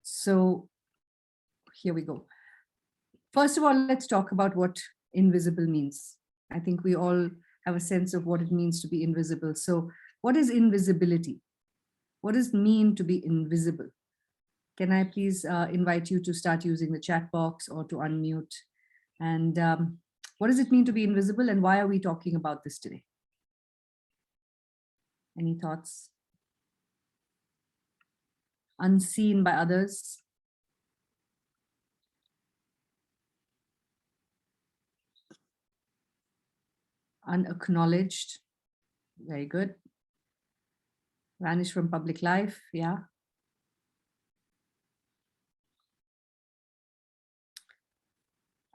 So here we go. First of all, let's talk about what invisible means. I think we all have a sense of what it means to be invisible. So what is invisibility? What does it mean to be invisible? Can I please invite you to start using the chat box or to unmute? And what does it mean to be invisible, and why are we talking about this today? Any thoughts? Unseen by others. Unacknowledged. Very good. Vanish from public life. Yeah.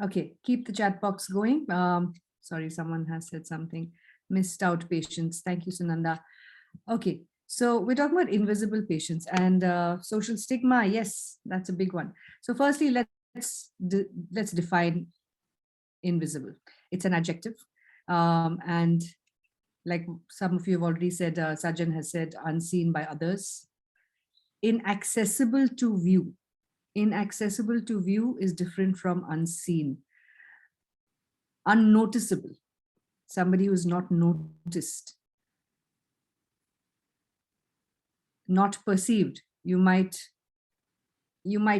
Okay, keep the chat box going. Sorry, someone has said something. Missed out patients. Thank you, Sunanda. Okay, so we're talking about invisible patients and social stigma. Yes, that's a big one. So firstly, let's define invisible. It's an adjective. And like some of you have already said, Sajan has said, unseen by others. Inaccessible to view. Inaccessible to view is different from unseen. Unnoticeable. Somebody who is not noticed. Not perceived. You might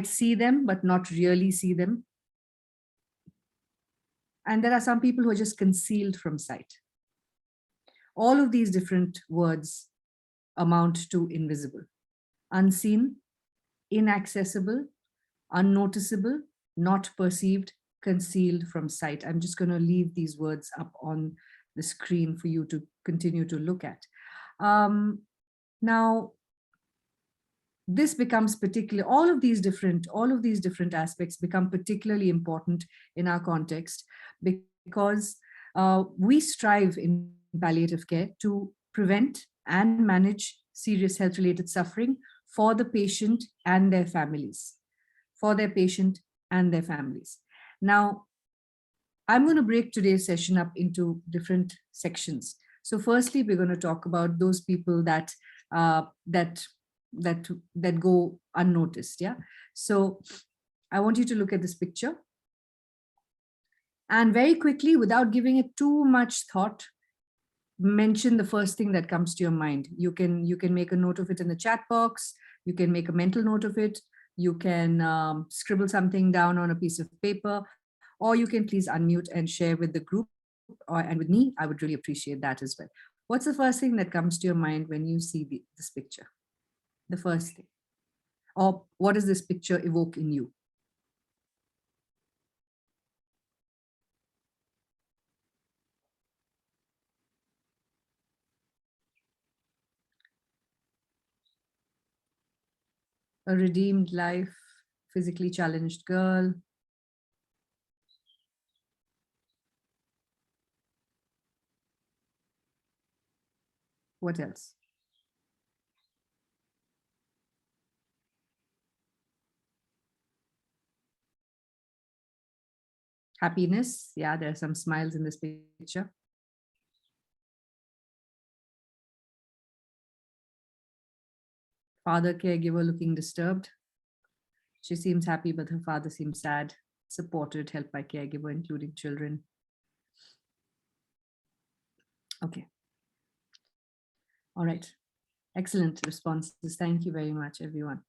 see them, but not really see them. And there are some people who are just concealed from sight. All of these different words amount to invisible. Unseen, inaccessible, unnoticeable, not perceived, concealed from sight. I'm just going to leave these words up on the screen for you to continue to look at. Now, this becomes particular, all of these different aspects become particularly important in our context because we strive in palliative care to prevent and manage serious health-related suffering for the patient and their families. Now, I'm going to break today's session up into different sections. So firstly, we're going to talk about those people that go unnoticed. Yeah. So I want you to look at this picture. And very quickly, without giving it too much thought, mention the first thing that comes to your mind. You can make a note of it in the chat box. You can make a mental note of it. You can scribble something down on a piece of paper, or you can please unmute and share with the group and with me. I would really appreciate that as well. What's the first thing that comes to your mind when you see this picture? The first thing. Or what does this picture evoke in you? A redeemed life, physically challenged girl. What else? Happiness. Yeah, there are some smiles in this picture. Father caregiver looking disturbed. She seems happy, but her father seems sad. Supported, helped by caregiver, including children. Okay. All right. Excellent responses. Thank you very much, everyone.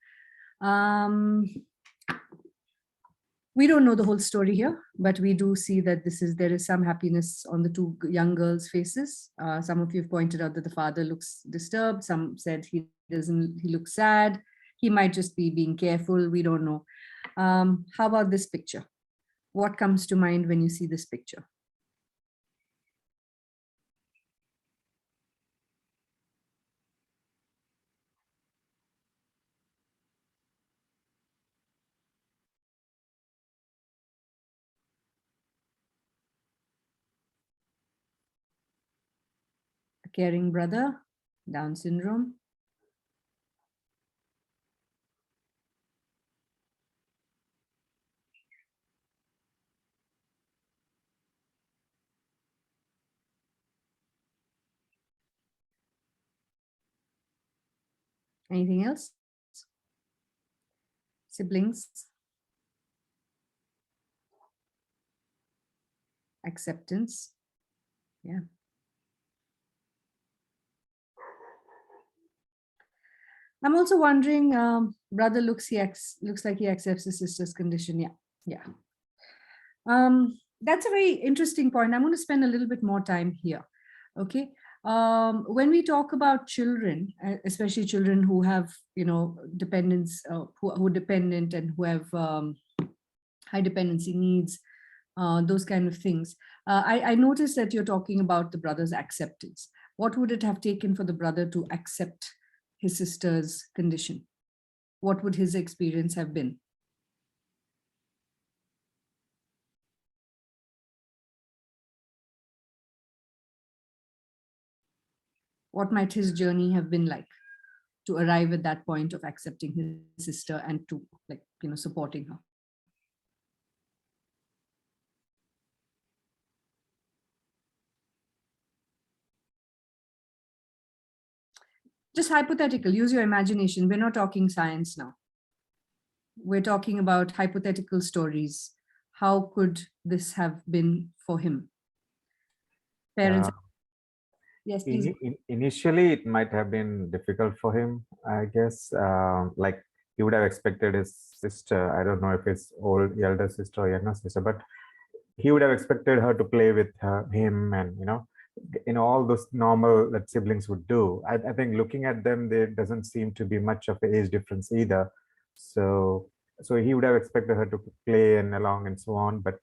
We don't know the whole story here, but we do see that there is some happiness on the two young girls' faces. Some of you have pointed out that the father looks disturbed. Some said he looks sad. He might just be being careful. We don't know. How about this picture? What comes to mind when you see this picture? A caring brother, Down syndrome. Anything else? Siblings, acceptance. Yeah. I'm also wondering, brother looks like he accepts his sister's condition. Yeah. Yeah. That's a very interesting point. I'm going to spend a little bit more time here. Okay. When we talk about children, especially children who have, dependence, who are dependent and who have high dependency needs, those kind of things. I noticed that you're talking about the brother's acceptance. What would it have taken for the brother to accept his sister's condition? What would his experience have been? What might his journey have been like to arrive at that point of accepting his sister and to, like, supporting her? Just hypothetical, use your imagination. We're not talking science now. We're talking about hypothetical stories. How could this have been for him? Parents. Yes, please. Initially, it might have been difficult for him, I guess. Like he would have expected his sister. I don't know if it's elder sister or younger sister, but he would have expected her to play with him, and all those normal that siblings would do. I think looking at them, there doesn't seem to be much of an age difference either. So he would have expected her to play and along and so on, but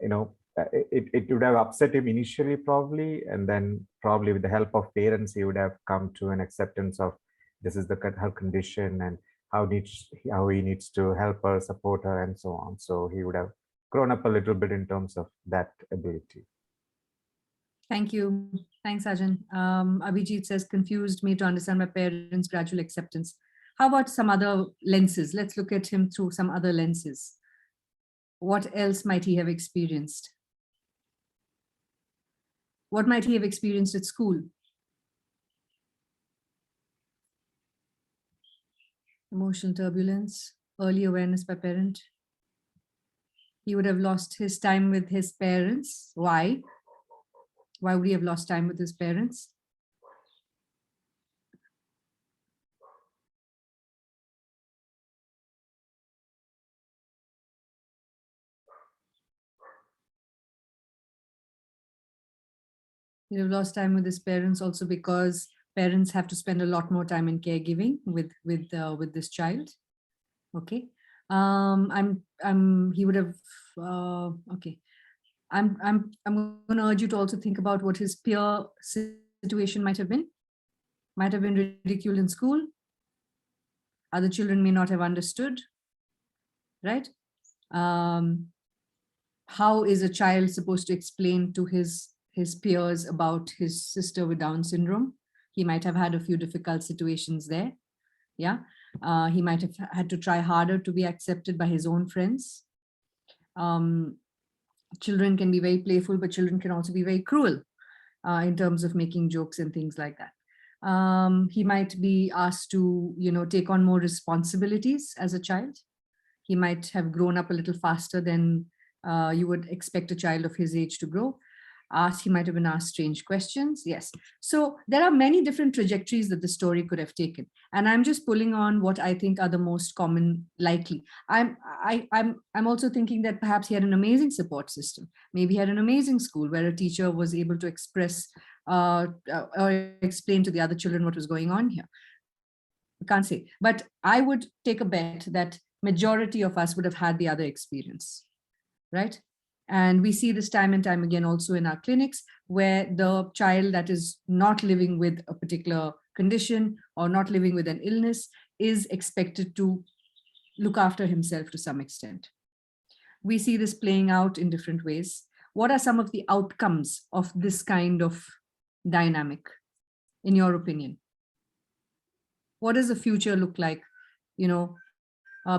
it would have upset him initially probably, and then probably with the help of parents he would have come to an acceptance of this is her condition, and how he needs to help her, support her, and so on. So he would have grown up a little bit in terms of that ability. Thank you. Thanks, Ajahn. Abhijit says, confused me to understand my parents' gradual acceptance. How about some other lenses? Let's look at him through some other lenses. What else might he have experienced? What might he have experienced at school? Emotional turbulence, early awareness by parent. He would have lost his time with his parents. Why? Why would he have lost time with his parents? He'd have lost time with his parents also because parents have to spend a lot more time in caregiving with this child. Okay. He would have, okay. I'm going to urge you to also think about what his peer situation might have been. Might have been ridiculed in school. Other children may not have understood, right? How is a child supposed to explain to his peers about his sister with Down syndrome? He might have had a few difficult situations there. Yeah. He might have had to try harder to be accepted by his own friends. Children can be very playful, but children can also be very cruel in terms of making jokes and things like that. He might be asked to, take on more responsibilities as a child. He might have grown up a little faster than you would expect a child of his age to grow. He might have been asked strange questions. Yes. So there are many different trajectories that the story could have taken. And I'm just pulling on what I think are the most common likely. I'm also thinking that perhaps he had an amazing support system. Maybe he had an amazing school where a teacher was able to express or explain to the other children what was going on here. I can't say, but I would take a bet that majority of us would have had the other experience, right? And we see this time and time again also in our clinics, where the child that is not living with a particular condition or not living with an illness is expected to look after himself to some extent. We see this playing out in different ways. What are some of the outcomes of this kind of dynamic, in your opinion? What does the future look like?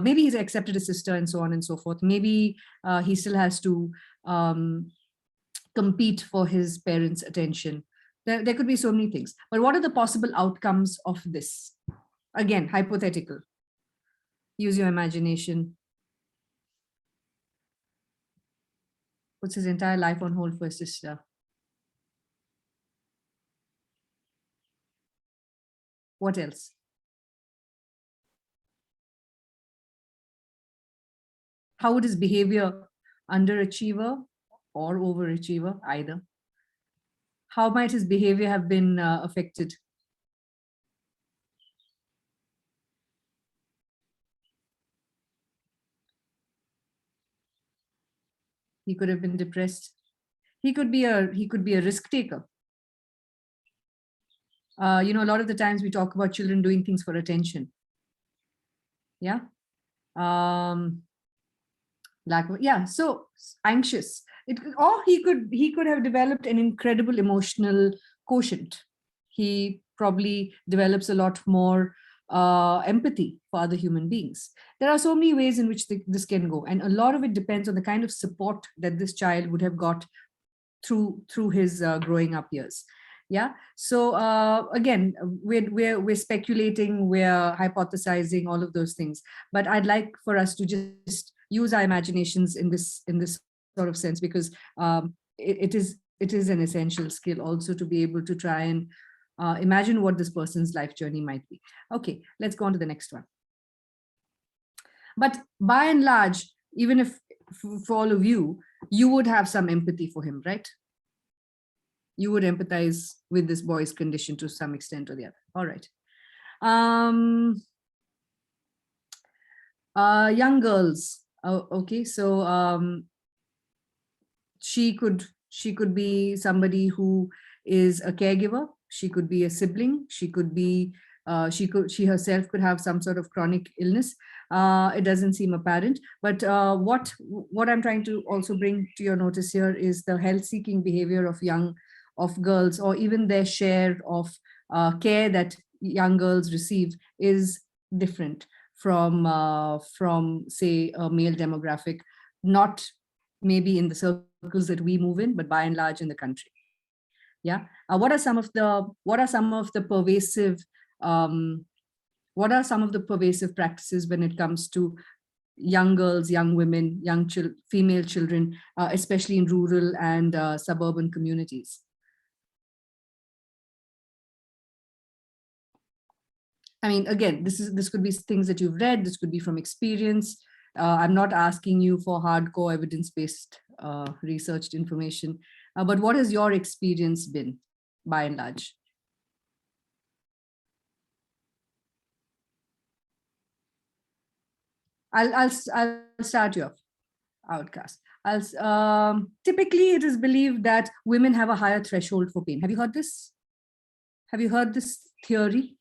Maybe he's accepted his sister and so on and so forth. Maybe he still has to compete for his parents' attention. There could be so many things. But what are the possible outcomes of this? Again, hypothetical. Use your imagination. Puts his entire life on hold for his sister. What else? How would his behavior, underachiever or overachiever, either? How might his behavior have been affected? He could have been depressed. He could be a risk taker. A lot of the times we talk about children doing things for attention. Yeah. So anxious. Or he could have developed an incredible emotional quotient. He probably develops a lot more empathy for other human beings. There are so many ways in which this can go, and a lot of it depends on the kind of support that this child would have got through his growing up years. Yeah. So again, we're speculating, we're hypothesizing, all of those things. But I'd like for us to just use our imaginations in this sort of sense, because it is an essential skill also to be able to try and imagine what this person's life journey might be. Okay, let's go on to the next one. But by and large, even if for all of you, you would have some empathy for him, right? You would empathize with this boy's condition to some extent or the other. All right. Young girls. Oh, okay. So she could be somebody who is a caregiver. She could be a sibling. She could be she herself could have some sort of chronic illness. It doesn't seem apparent, but what I'm trying to also bring to your notice here is the health-seeking behavior of girls, or even their share of care that young girls receive is different from say a male demographic, not maybe in the circles that we move in, but by and large in the country. Yeah. What are some of the pervasive practices when it comes to young girls, young women, female children, especially in rural and suburban communities? I mean, again, this could be things that you've read. This could be from experience. I'm not asking you for hardcore evidence-based researched information, but what has your experience been, by and large? I'll start you off, Outcast. Typically, it is believed that women have a higher threshold for pain. Have you heard this? Have you heard this theory?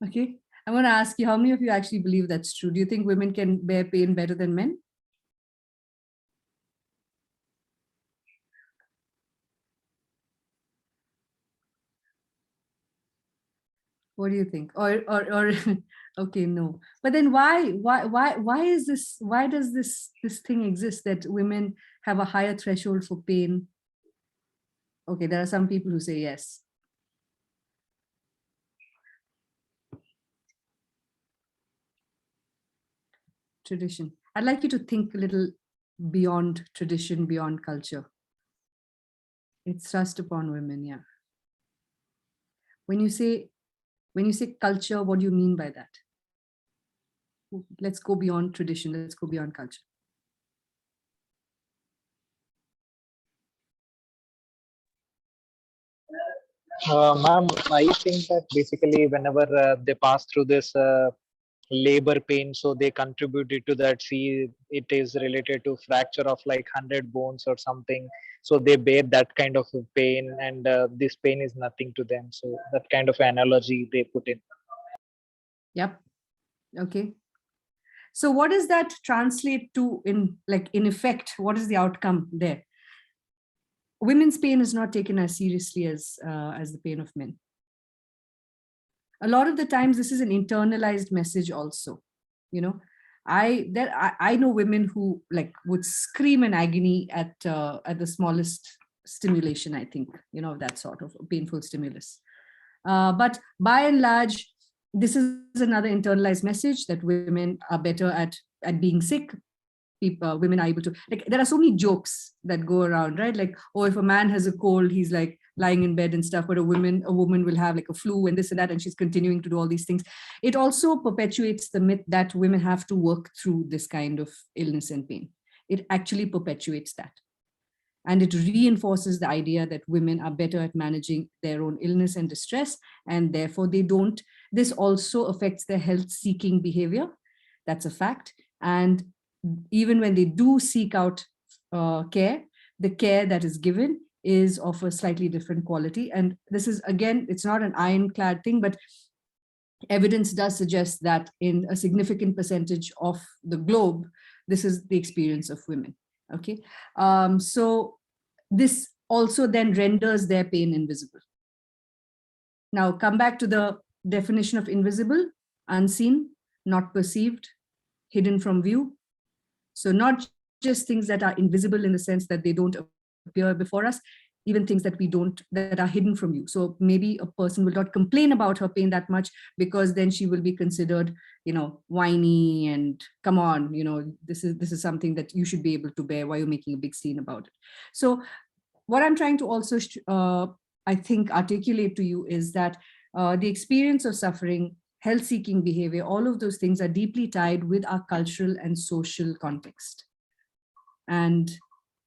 Okay. I'm going to ask you, how many of you actually believe that's true? Do you think women can bear pain better than men? What do you think? Or okay, no. But then why is this? Why does this thing exist that women have a higher threshold for pain? Okay, there are some people who say yes. Tradition. I'd like you to think a little beyond tradition, beyond culture. It's thrust upon women, yeah. When you say culture, what do you mean by that? Let's go beyond tradition. Let's go beyond culture. Ma'am, I think that basically whenever they pass through this labor pain, so they contributed to that. See, it is related to fracture of like 100 bones or something. So they bear that kind of pain, and this pain is nothing to them. So that kind of analogy they put in. Yep. Okay. So what does that translate to in effect? What is the outcome there? Women's pain is not taken as seriously as the pain of men. A lot of the times, this is an internalized message also. You know, I know women who would scream in agony at the smallest stimulation. I think, that sort of painful stimulus. But by and large, this is another internalized message that women are better at being sick. People, women are able to, like, there are so many jokes that go around, right? Like, oh, if a man has a cold, he's like lying in bed and stuff, but a woman will have like a flu and this and that, and she's continuing to do all these things. It also perpetuates the myth that women have to work through this kind of illness and pain. It actually perpetuates that. And it reinforces the idea that women are better at managing their own illness and distress, and therefore they don't. This also affects their health-seeking behavior. That's a fact. And even when they do seek out care, the care that is given is of a slightly different quality. And this is, again, it's not an ironclad thing, but evidence does suggest that in a significant percentage of the globe, this is the experience of women. Okay, so this also then renders their pain invisible. Now come back to the definition of invisible: unseen, not perceived, hidden from view. So not just things that are invisible in the sense that they don't appear before us, even things that that are hidden from you. So maybe a person will not complain about her pain that much, because then she will be considered, whiny and, come on, this is something that you should be able to bear. Why are you making a big scene about it? So what I'm trying to also, I think, articulate to you is that the experience of suffering, health-seeking behavior, all of those things are deeply tied with our cultural and social context. And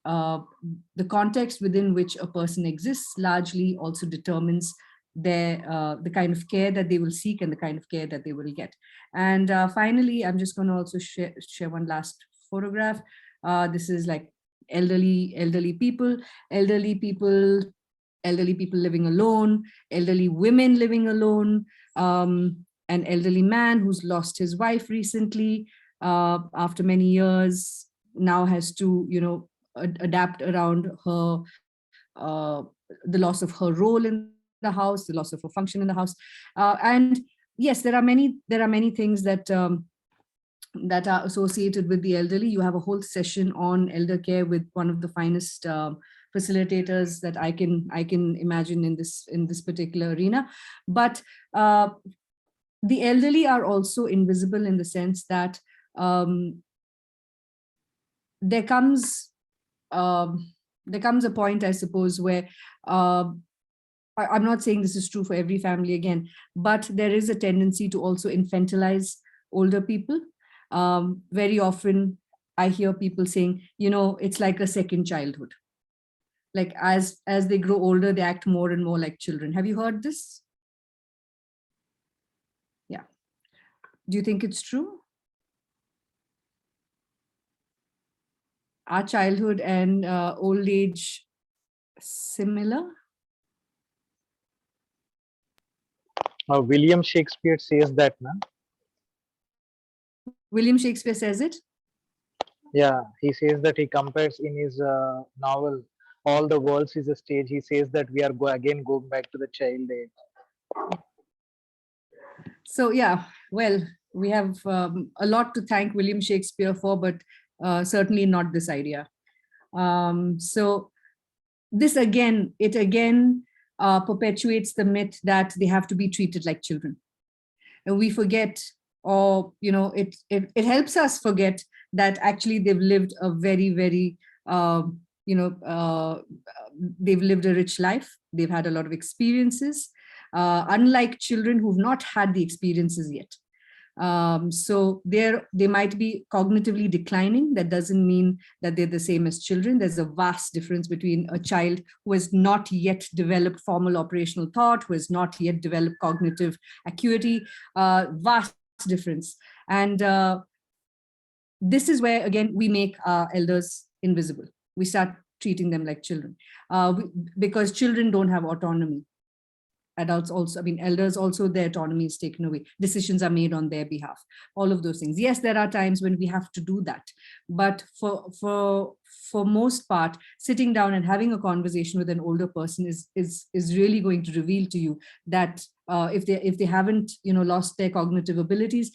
the context within which a person exists largely also determines the kind of care that they will seek and the kind of care that they will get. And finally, I'm just going to also share one last photograph. This is like elderly people living alone, elderly women living alone, an elderly man who's lost his wife recently after many years, now has to, adapt around her, the loss of her role in the house, the loss of her function in the house. And yes, there are many things that that are associated with the elderly. You have a whole session on elder care with one of the finest facilitators that I can imagine in this particular arena. But the elderly are also invisible in the sense that there comes a point, I suppose, where I'm not saying this is true for every family again, but there is a tendency to also infantilize older people. Very often I hear people saying, it's like a second childhood. Like as they grow older, they act more and more like children. Have you heard this? Yeah. Do you think it's true? Are childhood and old age similar? William Shakespeare says that, man. William Shakespeare says it? Yeah, he says that, he compares in his novel, All the Worlds is a Stage. He says that we are again going back to the child age. So yeah, well, we have a lot to thank William Shakespeare for, but certainly not this idea. So this again perpetuates the myth that they have to be treated like children. And we forget, or it helps us forget that actually they've lived a very, very they've lived a rich life. They've had a lot of experiences, unlike children who've not had the experiences yet. So they might be cognitively declining. That doesn't mean that they're the same as children. There's a vast difference between a child who has not yet developed formal operational thought, who has not yet developed cognitive acuity, vast difference. And this is where, again, we make our elders invisible. We start treating them like children because children don't have autonomy. Adults also, elders also, their autonomy is taken away. Decisions are made on their behalf. All of those things. Yes, there are times when we have to do that, but for most part, sitting down and having a conversation with an older person is really going to reveal to you that if they haven't lost their cognitive abilities,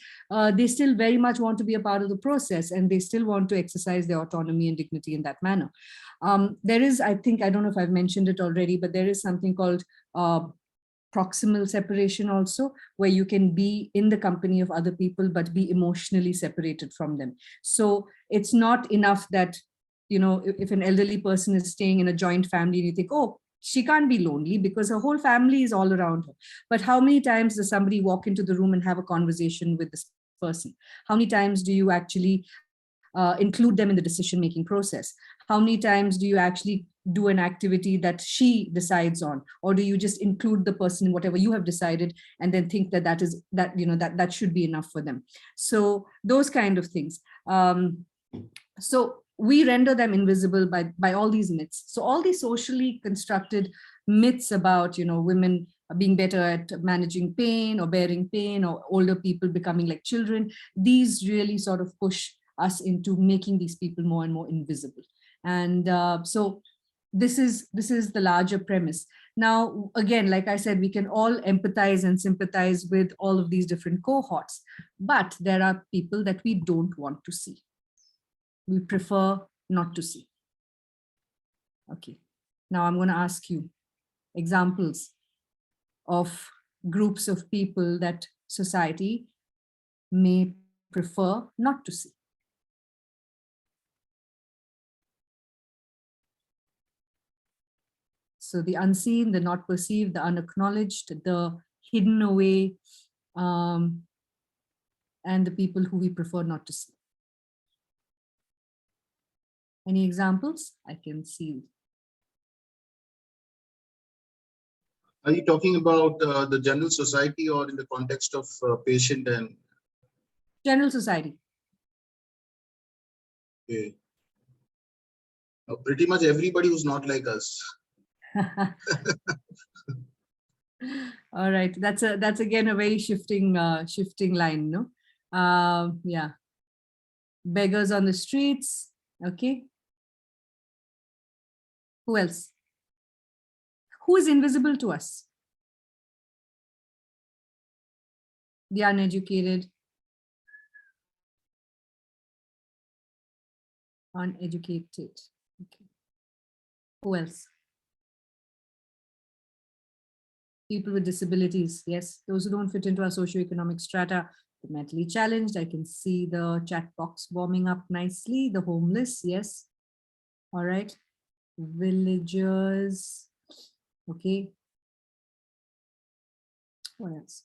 they still very much want to be a part of the process, and they still want to exercise their autonomy and dignity in that manner. There is, I don't know if I've mentioned it already, but there is something called proximal separation also, where you can be in the company of other people, but be emotionally separated from them. So it's not enough that, you know, if an elderly person is staying in a joint family and you think, oh, she can't be lonely because her whole family is all around her. But how many times does somebody walk into the room and have a conversation with this person? How many times do you actually include them in the decision-making process? How many times do you actually do an activity that she decides on, or do you just include the person in whatever you have decided and then think that that should be enough for them? So those kind of things. So we render them invisible by all these myths. So all these socially constructed myths about, you know, women being better at managing pain or bearing pain, or older people becoming like children, these really sort of push us into making these people more and more invisible. And so this is the larger premise. Now, again, like I said, we can all empathize and sympathize with all of these different cohorts, but there are people that we don't want to see. We prefer not to see. Okay, now I'm going to ask you examples of groups of people that society may prefer not to see. So the unseen, the not perceived, the unacknowledged, the hidden away, and the people who we prefer not to see. Any examples? I can see. Are you talking about the general society or in the context of patient and? General society. Okay. Pretty much everybody who's not like us. All right, that's again a very shifting line, no? Yeah. Beggars on the streets. Okay. Who else? Who is invisible to us? The uneducated. Uneducated. Okay. Who else? People with disabilities. Yes, those who don't fit into our socioeconomic strata. The mentally challenged. I can see the chat box warming up nicely. The homeless. Yes. All right. Villagers. Okay. What else?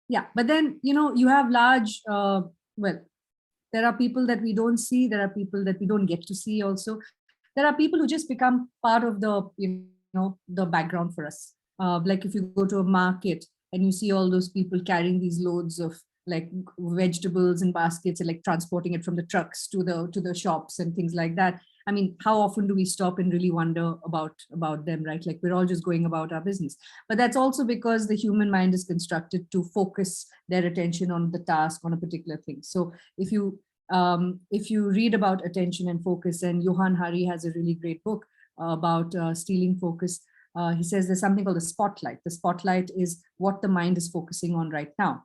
Yeah, but then, you know, you have large, well, there are people that we don't see. There are people that we don't get to see also. There are people who just become part of the, you know, the background for us. Like if you go to a market and you see all those people carrying these loads of like vegetables in baskets and like transporting it from the trucks to the shops and things like that. I mean, how often do we stop and really wonder about them, right? Like we're all just going about our business. But that's also because the human mind is constructed to focus their attention on the task, on a particular thing. So if you read about attention and focus, and Johan Hari has a really great book about stealing focus. He says there's something called the spotlight. The spotlight is what the mind is focusing on right now,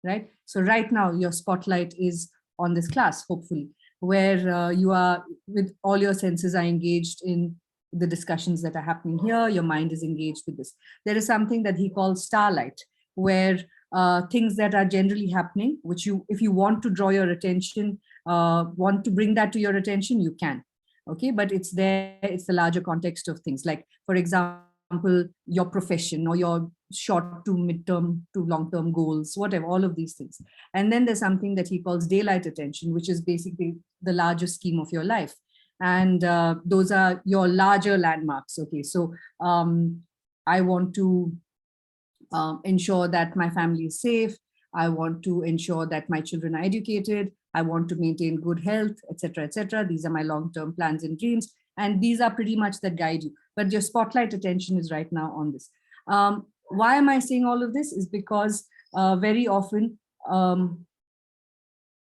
right? So right now your spotlight is on this class, hopefully, where you are with all your senses are engaged in the discussions that are happening here. Your mind is engaged with this. There is something that he calls starlight, where things that are generally happening, which you, if you want to draw your attention, want to bring that to your attention, you can. Okay, but it's there, it's the larger context of things. Like, for example, your profession or your short to mid-term to long-term goals, whatever, all of these things. And then there's something that he calls daylight attention, which is basically the larger scheme of your life. And those are your larger landmarks. Okay, so I want to ensure that my family is safe. I want to ensure that my children are educated. I want to maintain good health, etc., etc. These are my long-term plans and dreams. And these are pretty much that guide you. But your spotlight attention is right now on this. Why am I saying all of this? Is because very often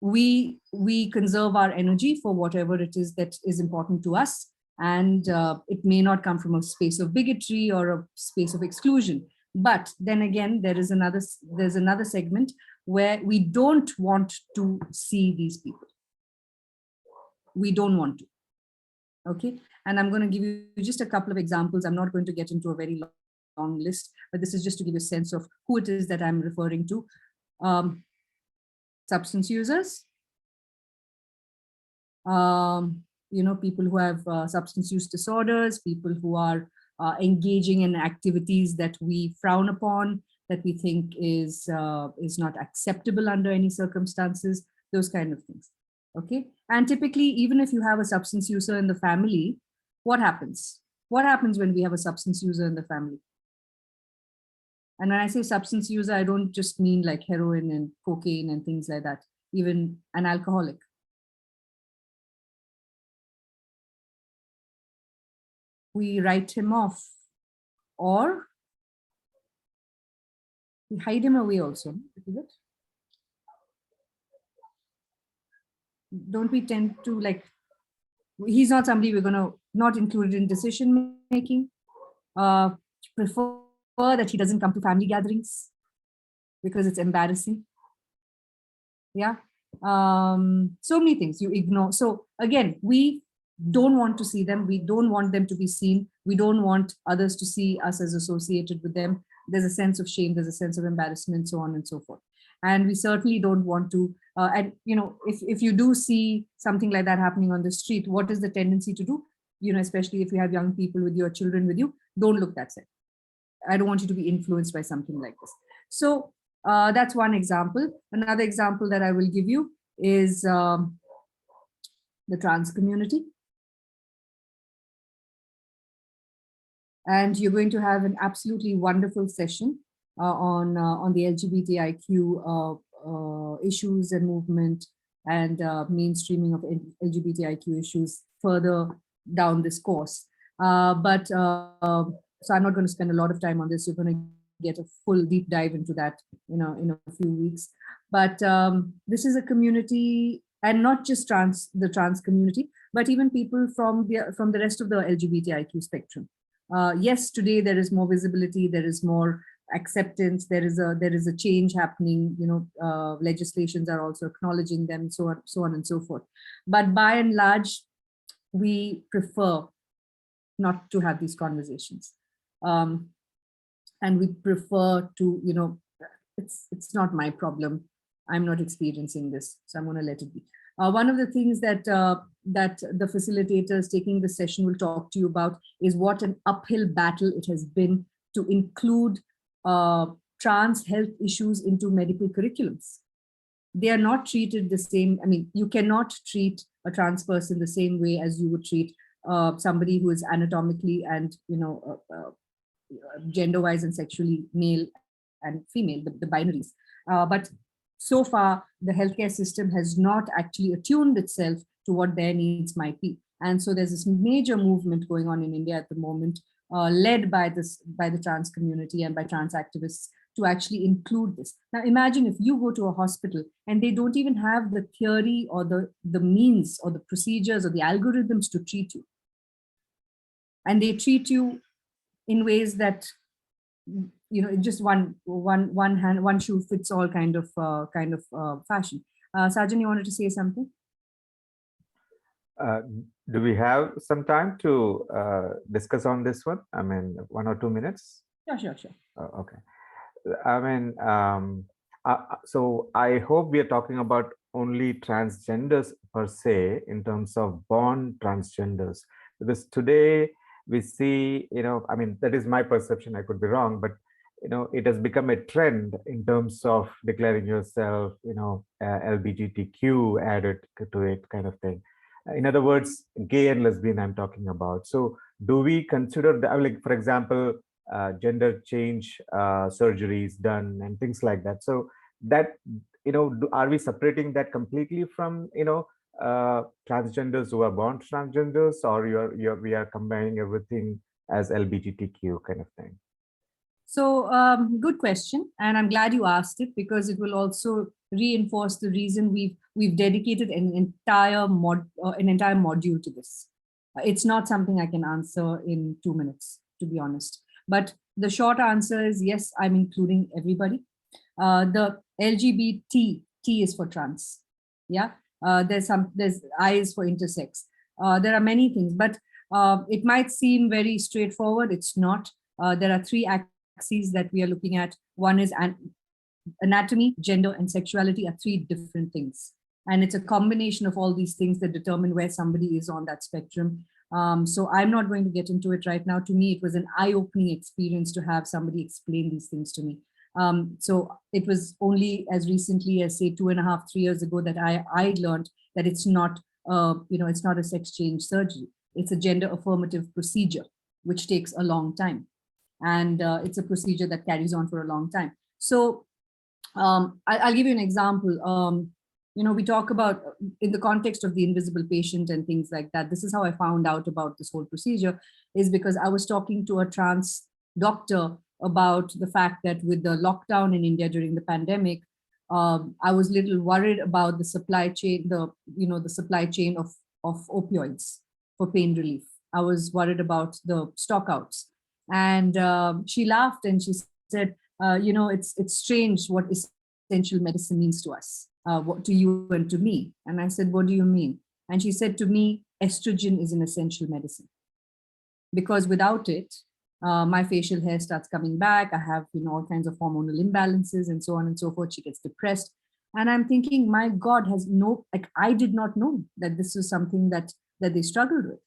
we conserve our energy for whatever it is that is important to us. And it may not come from a space of bigotry or a space of exclusion. But then again, there's another segment where we don't want to see these people. We don't want to. Okay. And I'm going to give you just a couple of examples. I'm not going to get into a very long list, but this is just to give you a sense of who it is that I'm referring to. Substance users, people who have substance use disorders, people who are engaging in activities that we frown upon, that we think is not acceptable under any circumstances, those kind of things. Okay, and typically, even if you have a substance user in the family, what happens? What happens when we have a substance user in the family? And when I say substance user, I don't just mean like heroin and cocaine and things like that, even an alcoholic. We write him off, or we hide him away also, is it? Don't we tend to, like, he's not somebody we're going to not include in decision making, prefer that he doesn't come to family gatherings because it's embarrassing. Yeah. So many things you ignore. So again, we don't want to see them. We don't want them to be seen. We don't want others to see us as associated with them. There's a sense of shame, there's a sense of embarrassment, so on and so forth. And we certainly don't want to, and if you do see something like that happening on the street, what is the tendency to do? Especially if you have young people with you or children with you, don't look that side. I don't want you to be influenced by something like this. So that's one example. Another example that I will give you is the trans community. And you're going to have an absolutely wonderful session on the LGBTIQ issues and movement and mainstreaming of LGBTIQ issues further down this course. So I'm not going to spend a lot of time on this. You're going to get a full deep dive into that in a few weeks. But this is a community, and not just the trans community, but even people from the rest of the LGBTIQ spectrum. Yes, today there is more visibility, there is more acceptance, there is a change happening. Legislations are also acknowledging them, so on and so forth. But by and large, we prefer not to have these conversations. And we prefer to, it's not my problem. I'm not experiencing this, so I'm going to let it be. One of the things that the facilitators taking the session will talk to you about is what an uphill battle it has been to include trans health issues into medical curriculums. They are not treated the same. I mean, you cannot treat a trans person the same way as you would treat somebody who is anatomically and gender-wise and sexually male and female, the binaries. But so far, the healthcare system has not actually attuned itself to what their needs might be. And so there's this major movement going on in India at the moment, led by the trans community and by trans activists, to actually include this. Now, imagine if you go to a hospital and they don't even have the theory or the means or the procedures or the algorithms to treat you. And they treat you in ways that, just one shoe fits all kind of fashion. Sajan, you wanted to say something? Do we have some time to discuss on this one? I mean, 1 or 2 minutes? Sure. Okay. I mean, so I hope we are talking about only transgenders per se in terms of born transgenders, because today we see, I mean, that is my perception, I could be wrong, but it has become a trend in terms of declaring yourself, LGBTQ added to it, kind of thing. In other words, gay and lesbian I'm talking about. So do we consider that, like, for example, gender change surgeries done and things like that? So that, are we separating that completely from, transgenders who are born transgenders, or we are combining everything as LGBTQ kind of thing? So good question, and I'm glad you asked it, because it will also reinforce the reason we've dedicated an entire module to this. It's not something I can answer in 2 minutes, to be honest. But the short answer is yes, I'm including everybody. The LGBT, T is for trans. Yeah, there's I is for intersex. There are many things, but it might seem very straightforward. It's not. there are three axes that we are looking at. One is anatomy, gender, and sexuality are three different things. And it's a combination of all these things that determine where somebody is on that spectrum. So I'm not going to get into it right now. To me, it was an eye-opening experience to have somebody explain these things to me. So it was only as recently as, say, 2.5, 3 years ago that I learned that it's not, it's not a sex change surgery. It's a gender affirmative procedure, which takes a long time. And it's a procedure that carries on for a long time. So I'll give you an example. We talk about in the context of the invisible patient and things like that. This is how I found out about this whole procedure, is because I was talking to a trans doctor about the fact that with the lockdown in India during the pandemic, I was a little worried about the supply chain, the supply chain of opioids for pain relief. I was worried about the stockouts. And she laughed and she said, it's strange what essential medicine means to us, what to you and to me. And I said, what do you mean? And she said to me, estrogen is an essential medicine. Because without it, my facial hair starts coming back. I have, all kinds of hormonal imbalances and so on and so forth. She gets depressed. And I'm thinking, my God, I did not know that this was something that they struggled with.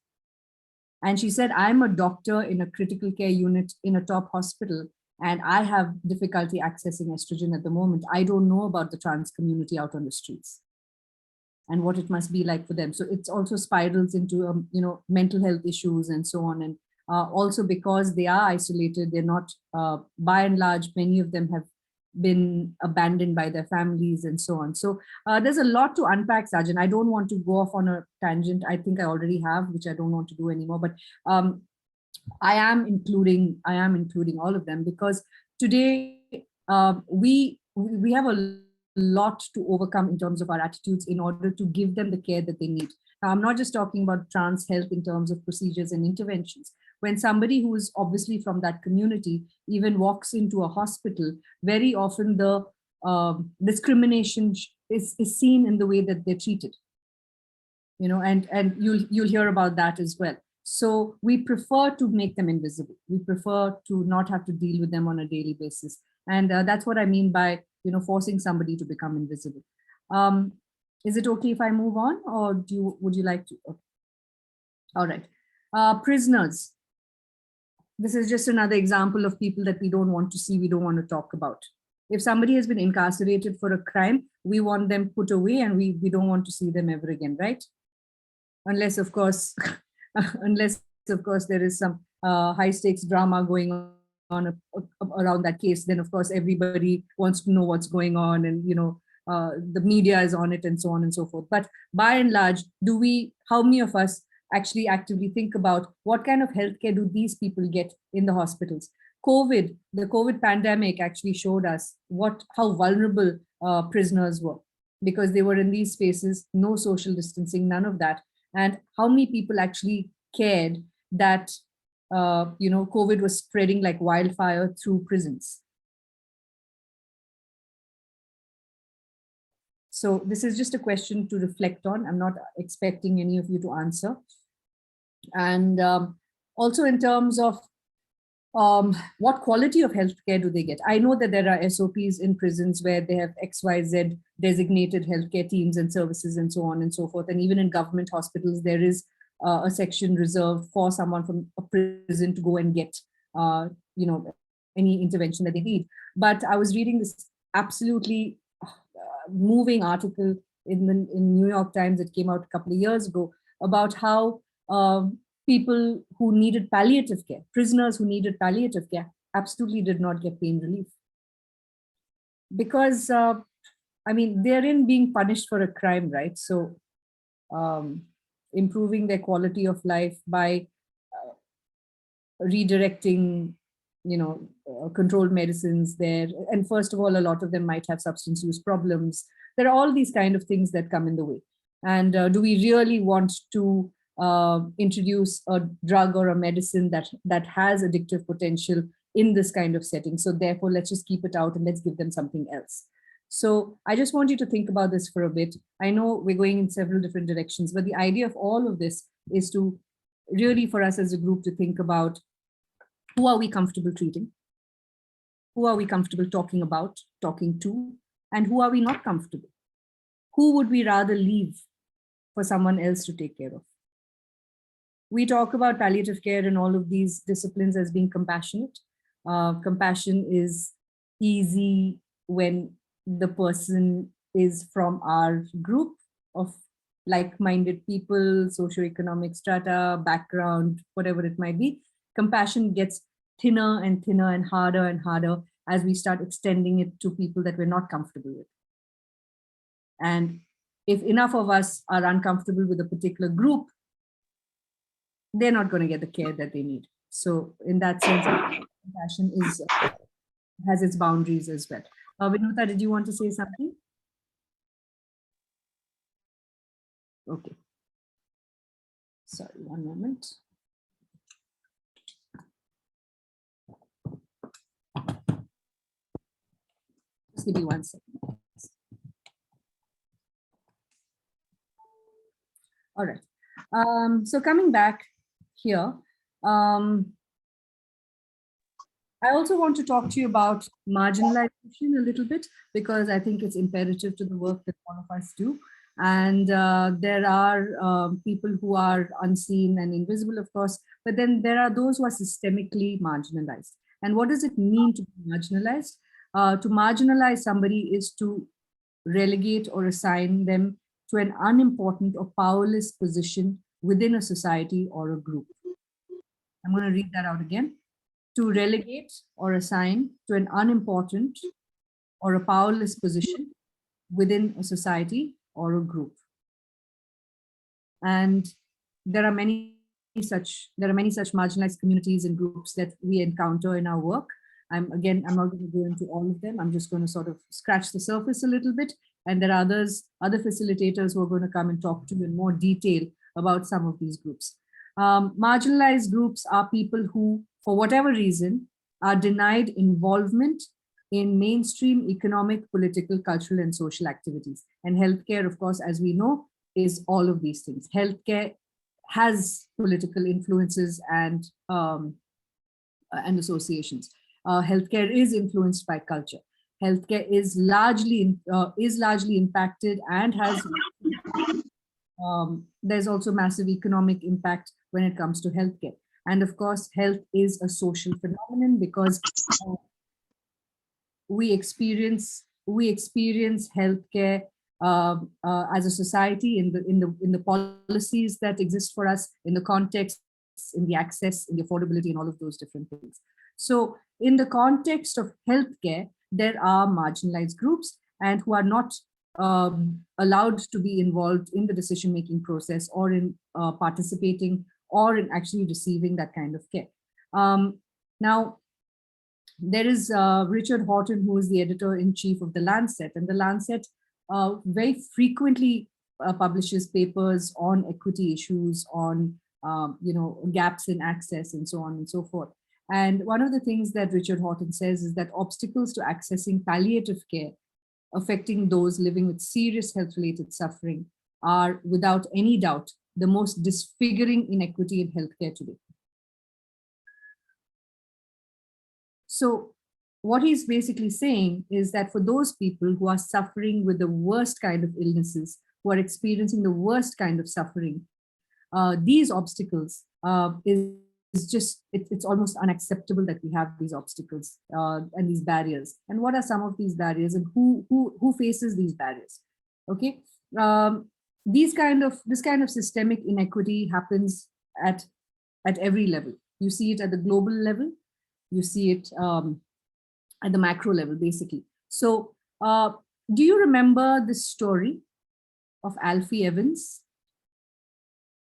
And she said, I'm a doctor in a critical care unit in a top hospital, and I have difficulty accessing estrogen at the moment. I don't know about the trans community out on the streets and what it must be like for them. So it's also spirals into, mental health issues and so on. And also because they are isolated, they're not, by and large, many of them have been abandoned by their families and so on. So there's a lot to unpack, Sajan. I don't want to go off on a tangent. I think I already have, which I don't want to do anymore. But I am including all of them, because today we have a lot to overcome in terms of our attitudes in order to give them the care that they need. Now, I'm not just talking about trans health in terms of procedures and interventions. When somebody who is obviously from that community even walks into a hospital, very often the discrimination is seen in the way that they're treated. And you'll hear about that as well. So we prefer to make them invisible. We prefer to not have to deal with them on a daily basis. And that's what I mean by, forcing somebody to become invisible. Is it okay if I move on, or would you like to? Okay. All right. Prisoners. This is just another example of people that we don't want to see, we don't want to talk about. If somebody has been incarcerated for a crime, we want them put away and we don't want to see them ever again, right? Unless, of course, there is some high stakes drama going on around that case, then of course everybody wants to know what's going on, and the media is on it and so on and so forth. But by and large, how many of us actually actively think about what kind of healthcare do these people get in the hospitals? The COVID pandemic actually showed us how vulnerable prisoners were, because they were in these spaces, no social distancing, none of that. And how many people actually cared that COVID was spreading like wildfire through prisons. So this is just a question to reflect on. I'm not expecting any of you to answer. And also in terms of what quality of healthcare do they get? I know that there are SOPs in prisons where they have XYZ designated healthcare teams and services and so on and so forth. And even in government hospitals, there is a section reserved for someone from a prison to go and get, any intervention that they need. But I was reading this absolutely moving article in New York Times that came out a couple of years ago about how people who needed palliative care, prisoners who needed palliative care, absolutely did not get pain relief. Because, they're in being punished for a crime, right? So improving their quality of life by redirecting, controlled medicines there. And first of all, a lot of them might have substance use problems. There are all these kind of things that come in the way. And do we really want to introduce a drug or a medicine that has addictive potential in this kind of setting? So therefore, let's just keep it out and let's give them something else. So I just want you to think about this for a bit. I know we're going in several different directions, but the idea of all of this is to really, for us as a group, to think about Who are we comfortable treating? Who are we comfortable talking about, talking to? And who are we not comfortable? Who would we rather leave for someone else to take care of? We talk about palliative care and all of these disciplines as being compassionate. Compassion is easy when the person is from our group of like-minded people, socioeconomic strata, background, whatever it might be. Compassion gets thinner and thinner and harder as we start extending it to people that we're not comfortable with. And if enough of us are uncomfortable with a particular group, they're not going to get the care that they need. So in that sense, compassion has its boundaries as well. Vinuta, did you want to say something? Okay. Sorry, one moment. Just give me 1 second. All right. So coming back here, I also want to talk to you about marginalization a little bit, because I think it's imperative to the work that all of us do. And there are people who are unseen and invisible, of course, but then there are those who are systemically marginalized. And what does it mean to be marginalized? To marginalize somebody is to relegate or assign them to an unimportant or powerless position within a society or a group. I'm going to read that out again. To relegate or assign to an unimportant or a powerless position within a society or a group. And there are many such marginalized communities and groups that we encounter in our work. I'm not going to go into all of them. I'm just going to sort of scratch the surface a little bit. And there are other facilitators who are going to come and talk to you in more detail about some of these groups. Marginalized groups are people who, for whatever reason, are denied involvement in mainstream economic, political, cultural, and social activities. And healthcare, of course, as we know, is all of these things. Healthcare has political influences and associations. Healthcare is influenced by culture. Healthcare is largely impacted and has. There's also massive economic impact when it comes to healthcare. And of course, health is a social phenomenon because we experience healthcare as a society in the policies that exist for us, in the context, in the access, in the affordability, and all of those different things. So in the context of healthcare, there are marginalized groups and who are not allowed to be involved in the decision-making process or in participating or in actually receiving that kind of care. Now, there is Richard Horton, who is the editor-in-chief of The Lancet, and The Lancet very frequently publishes papers on equity issues, on gaps in access, and so on and so forth. And one of the things that Richard Horton says is that obstacles to accessing palliative care affecting those living with serious health-related suffering are, without any doubt, the most disfiguring inequity in healthcare today. So what he's basically saying is that for those people who are suffering with the worst kind of illnesses, who are experiencing the worst kind of suffering, these obstacles it's almost unacceptable that we have these obstacles and these barriers. And what are some of these barriers, and who faces these barriers? Okay, this kind of systemic inequity happens at every level. You see it at the global level, you see it at the macro level, basically. So do you remember the story of Alfie Evans?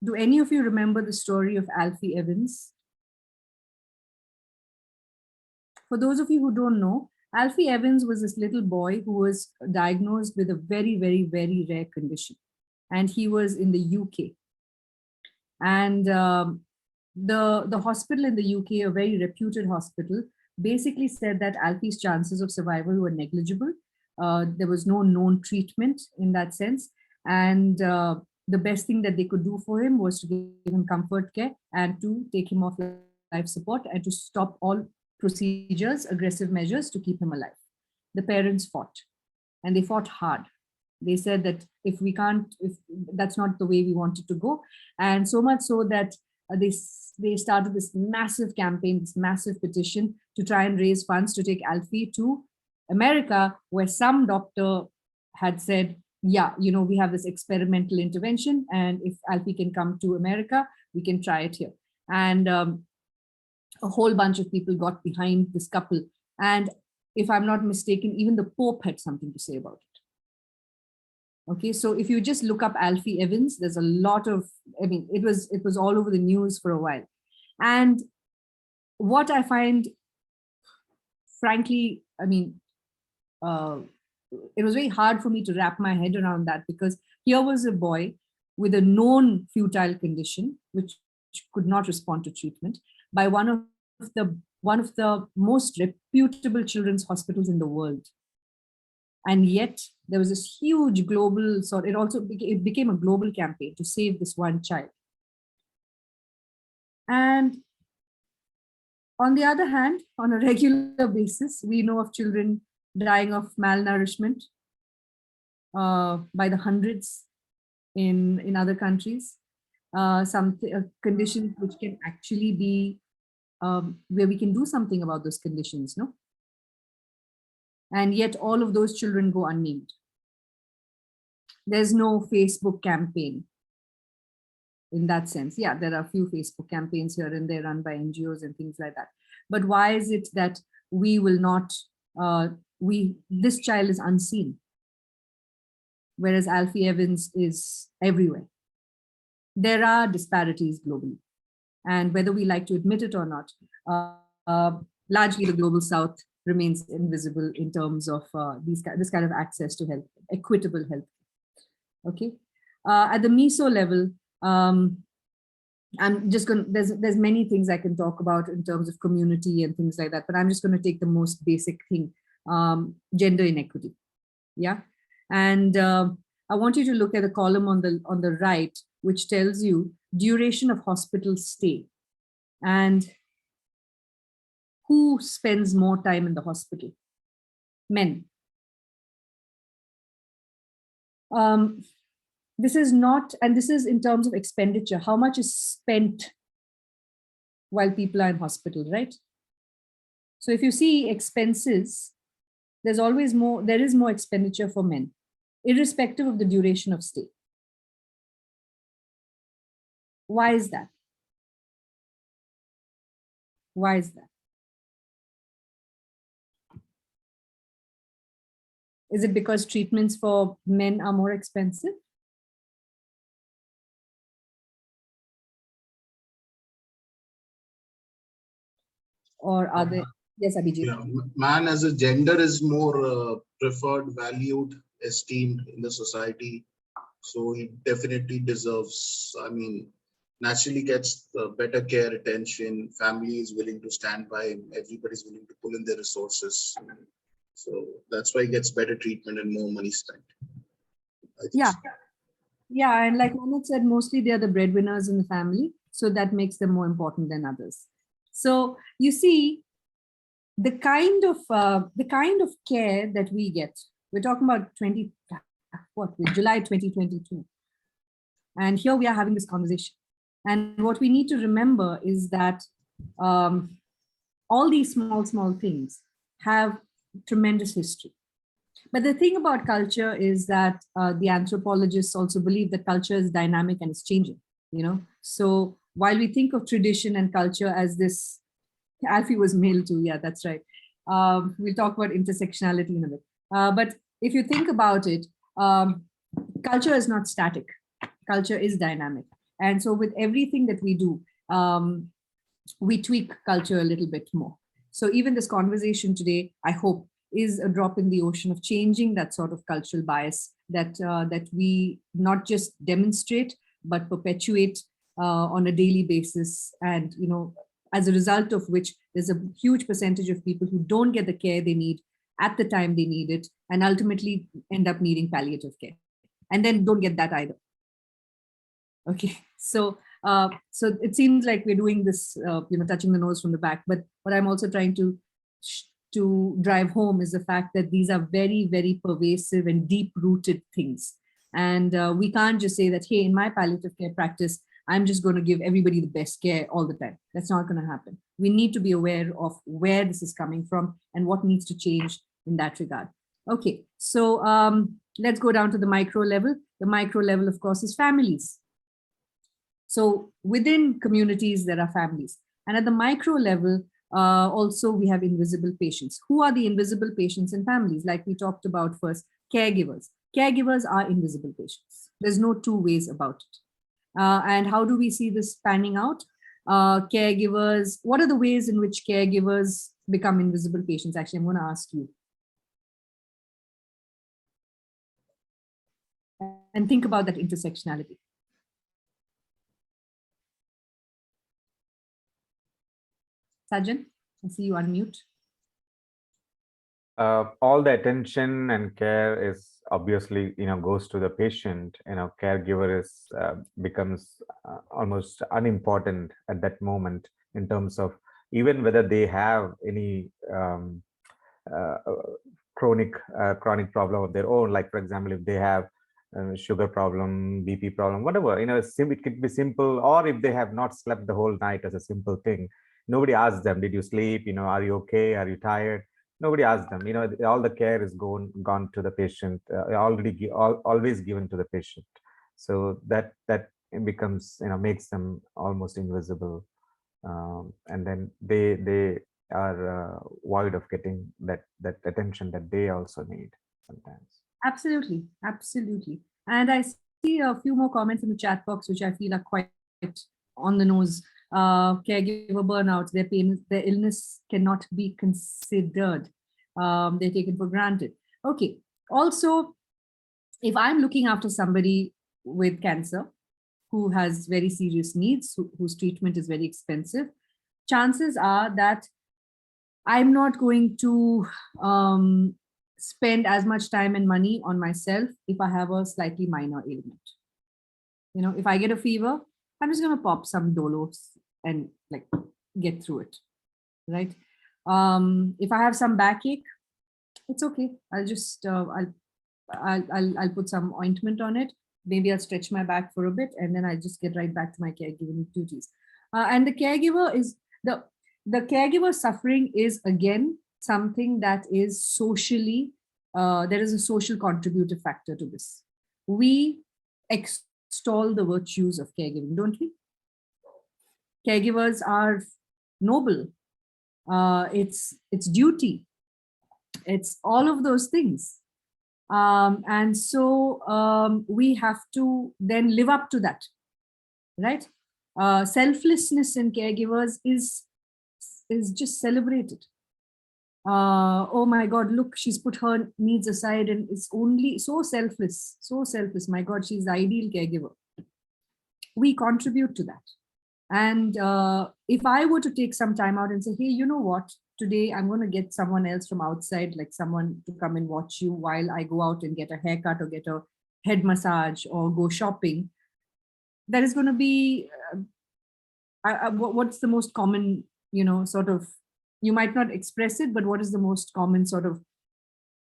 Do any of you remember the story of Alfie Evans? For those of you who don't know, Alfie Evans was this little boy who was diagnosed with a very, very, very rare condition. And he was in the UK. And the hospital in the UK, a very reputed hospital, basically said that Alfie's chances of survival were negligible. There was no known treatment in that sense. And the best thing that they could do for him was to give him comfort care and to take him off life support and to stop all procedures, aggressive measures to keep him alive. The parents fought, and they fought hard. They said that if that's not the way we wanted to go, and so much so that they started this massive campaign, this massive petition to try and raise funds to take Alfie to America, where some doctor had said, yeah, we have this experimental intervention, and if Alfie can come to America, we can try it here. And a whole bunch of people got behind this couple. And if I'm not mistaken, even the Pope had something to say about it. Okay, so if you just look up Alfie Evans, there's a lot of, it was all over the news for a while. And what I find, frankly, it was very hard for me to wrap my head around that, because here was a boy with a known futile condition, which could not respond to treatment, by one of the most reputable children's hospitals in the world. And yet there was this huge global it became a global campaign to save this one child. And on the other hand, on a regular basis, we know of children dying of malnourishment by the hundreds in other countries. Some conditions which can actually be where we can do something about those conditions, no? And yet all of those children go unnamed. There's no Facebook campaign in that sense. Yeah, there are a few Facebook campaigns here and there run by NGOs and things like that. But why is it that we will not, this child is unseen, whereas Alfie Evans is everywhere? There are disparities globally. And whether we like to admit it or not, largely the global South remains invisible in terms of this kind of access to health, equitable health. Okay, at the meso level, I'm just going. There's many things I can talk about in terms of community and things like that, but I'm just going to take the most basic thing: gender inequity. Yeah, and I want you to look at the column on the right, which tells you duration of hospital stay and who spends more time in the hospital. Men. This is not, and this is in terms of expenditure, how much is spent while people are in hospital, right? So if you see expenses, there is more expenditure for men, irrespective of the duration of stay. Why is that? Why is that? Is it because treatments for men are more expensive? Or are they? Yes, Abhijit. Yeah, man as a gender is more preferred, valued, esteemed in the society. So he definitely deserves, naturally gets better care, attention. Family is willing to stand by him. Everybody's willing to pull in their resources. So that's why he gets better treatment and more money spent. Yeah. Yeah, and like Mohammed said, mostly they are the breadwinners in the family. So that makes them more important than others. So you see, the kind of care that we get, we're talking about July 2022. And here we are having this conversation. And what we need to remember is that all these small things have tremendous history. But the thing about culture is that the anthropologists also believe that culture is dynamic and it's changing, So while we think of tradition and culture as this, Alfie was male too, yeah, that's right. We'll talk about intersectionality in a bit. But if you think about it, culture is not static. Culture is dynamic. And so with everything that we do, we tweak culture a little bit more. So even this conversation today, I hope, is a drop in the ocean of changing that sort of cultural bias that we not just demonstrate, but perpetuate on a daily basis. And, as a result of which there's a huge percentage of people who don't get the care they need at the time they need it, and ultimately end up needing palliative care, and then don't get that either. Okay, so So it seems like we're doing this, touching the nose from the back. But what I'm also trying to drive home is the fact that these are very, very pervasive and deep-rooted things. And we can't just say that, hey, in my palliative care practice, I'm just going to give everybody the best care all the time. That's not going to happen. We need to be aware of where this is coming from and what needs to change in that regard. Okay, so let's go down to the micro level. The micro level, of course, is families. So within communities, there are families. And at the micro level, also we have invisible patients. Who are the invisible patients in families? Like we talked about first, caregivers. Caregivers are invisible patients. There's no two ways about it. And how do we see this panning out? Caregivers, what are the ways in which caregivers become invisible patients? Actually, I'm going to ask you. And think about that intersectionality. Sajan, I see you unmute. All the attention and care is obviously, goes to the patient. Caregiver is becomes almost unimportant at that moment in terms of even whether they have any chronic problem of their own. Like, for example, if they have sugar problem, BP problem, whatever, it could be simple, or if they have not slept the whole night as a simple thing. Nobody asks them, did you sleep? Are you okay? Are you tired? Nobody asks them. All the care is gone to the patient, always given to the patient. So that becomes, makes them almost invisible, and then they are void of getting that attention that they also need sometimes. Absolutely, absolutely. And I see a few more comments in the chat box, which I feel are quite on the nose. Caregiver burnout, their pain, their illness cannot be considered. They're taken for granted. Okay. Also, if I'm looking after somebody with cancer who has very serious needs, whose treatment is very expensive, chances are that I'm not going to spend as much time and money on myself if I have a slightly minor ailment. If I get a fever, I'm just going to pop some Dolos and get through it, right? If I have some backache, it's okay. I'll just I'll put some ointment on it. Maybe I'll stretch my back for a bit, and then I'll just get right back to my caregiving duties. And the caregiver is the caregiver suffering is again something that is socially, there is a social contributive factor to this. We extol the virtues of caregiving, don't we? Caregivers are noble. It's duty. It's all of those things. And so we have to then live up to that, right? Selflessness in caregivers is just celebrated. Oh my God, look, she's put her needs aside and is only so selfless, so selfless. My God, she's the ideal caregiver. We contribute to that. And if I were to take some time out and say, hey, you know what, today I'm going to get someone else from outside, like someone to come and watch you while I go out and get a haircut or get a head massage or go shopping, that is going to be, what's the most common, sort of, you might not express it, but what is the most common sort of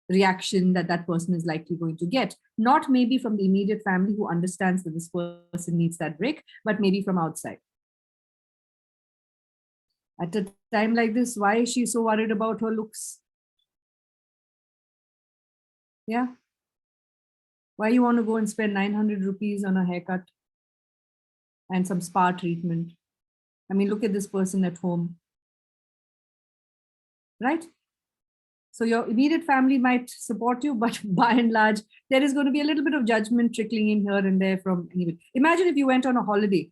reaction that person is likely going to get? Not maybe from the immediate family who understands that this person needs that break, but maybe from outside. At a time like this, why is she so worried about her looks? Yeah. Why you want to go and spend 900 rupees on a haircut and some spa treatment? I mean, look at this person at home. Right? So your immediate family might support you, but by and large, there is going to be a little bit of judgment trickling in here and there from anybody. Imagine if you went on a holiday.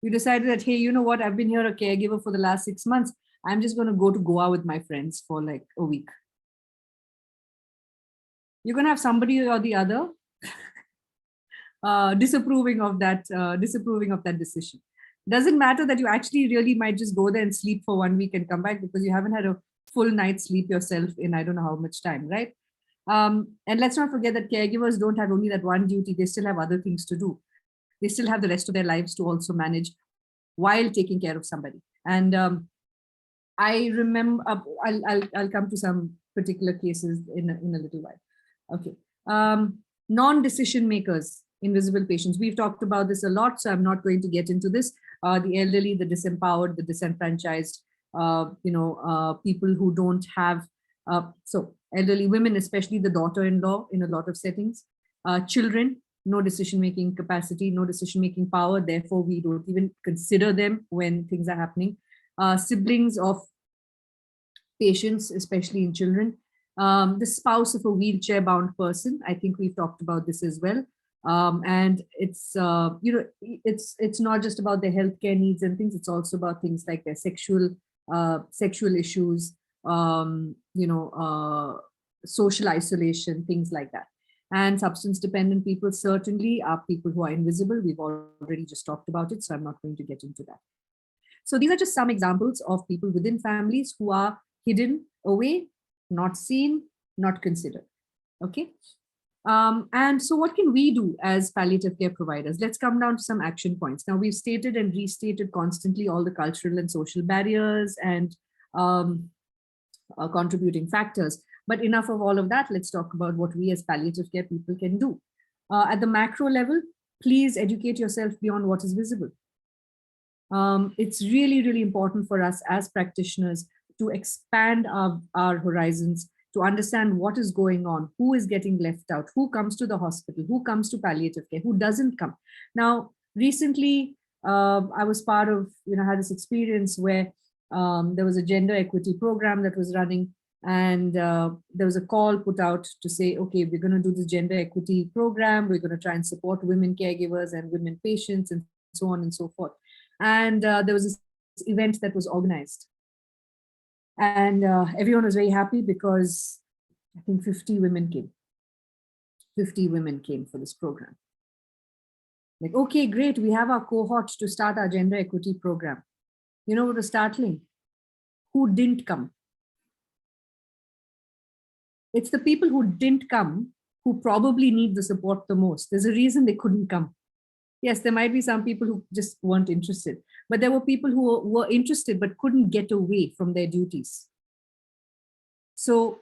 You decided that, hey, you know what? I've been here a caregiver for the last 6 months. I'm just going to go to Goa with my friends for like a week. You're going to have somebody or the other disapproving of that decision. Doesn't matter that you actually really might just go there and sleep for 1 week and come back because you haven't had a full night's sleep yourself in I don't know how much time, right? And let's not forget that caregivers don't have only that one duty. They still have other things to do. they still have the rest of their lives to also manage while taking care of somebody. And I remember, I'll come to some particular cases in a little while. Okay. Non-decision makers, invisible patients. We've talked about this a lot, so I'm not going to get into this. The elderly, the disempowered, the disenfranchised, people who don't have, so elderly women, especially the daughter-in-law in a lot of settings, children, no decision-making capacity, no decision-making power. Therefore, we don't even consider them when things are happening. Siblings of patients, especially in children. The spouse of a wheelchair-bound person. I think we've talked about this as well. And it's it's not just about their healthcare needs and things. It's also about things like their sexual issues, social isolation, things like that. And substance dependent people certainly are people who are invisible. We've already just talked about it, so I'm not going to get into that. So these are just some examples of people within families who are hidden away, not seen, not considered. Okay. And so what can we do as palliative care providers? Let's come down to some action points. Now, we've stated and restated constantly all the cultural and social barriers and contributing factors. But enough of all of that. Let's talk about what we as palliative care people can do. At the macro level, please educate yourself beyond what is visible. It's really, really important for us as practitioners to expand our horizons, to understand what is going on, who is getting left out, who comes to the hospital, who comes to palliative care, who doesn't come. Now, recently, I was part of, had this experience where there was a gender equity program that was running, and there was a call put out to say, okay, we're going to do this gender equity program. We're going to try and support women caregivers and women patients and so on and so forth. And there was this event that was organized. And everyone was very happy because I think 50 women came. 50 women came for this program. Like, okay, great. We have our cohort to start our gender equity program. You know what was startling? Who didn't come? It's the people who didn't come who probably need the support the most. There's a reason they couldn't come. Yes, there might be some people who just weren't interested, but there were people who were interested but couldn't get away from their duties. So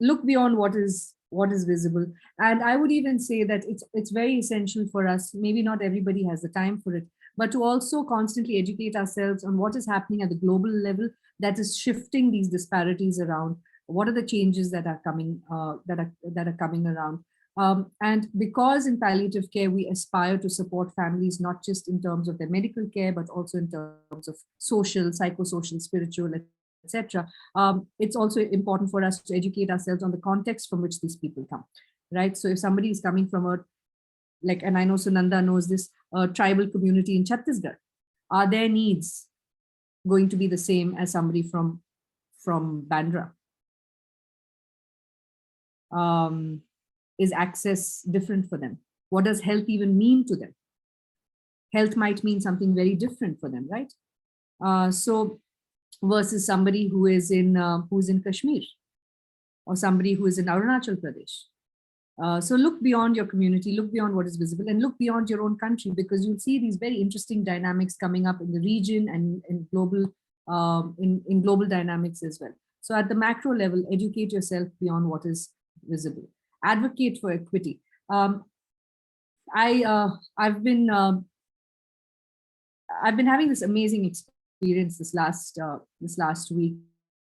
look beyond what is visible. And I would even say that it's very essential for us, maybe not everybody has the time for it, but to also constantly educate ourselves on what is happening at the global level that is shifting these disparities around. What are the changes that are coming that are coming around? And because in palliative care, we aspire to support families, not just in terms of their medical care, but also in terms of social, psychosocial, spiritual, etc. It's also important for us to educate ourselves on the context from which these people come, right? So if somebody is coming from and I know Sunanda knows this, a tribal community in Chhattisgarh, are their needs going to be the same as somebody from Bandra? Is access different for them? What does health even mean to them? Health might mean something very different for them, right? So versus somebody who is in Kashmir or somebody who is in Arunachal Pradesh. So look beyond your community, look beyond what is visible, and look beyond your own country, because you'll see these very interesting dynamics coming up in the region and in global dynamics as well. So at the macro level, educate yourself beyond what is visible. Advocate for equity. I've been having this amazing experience this last week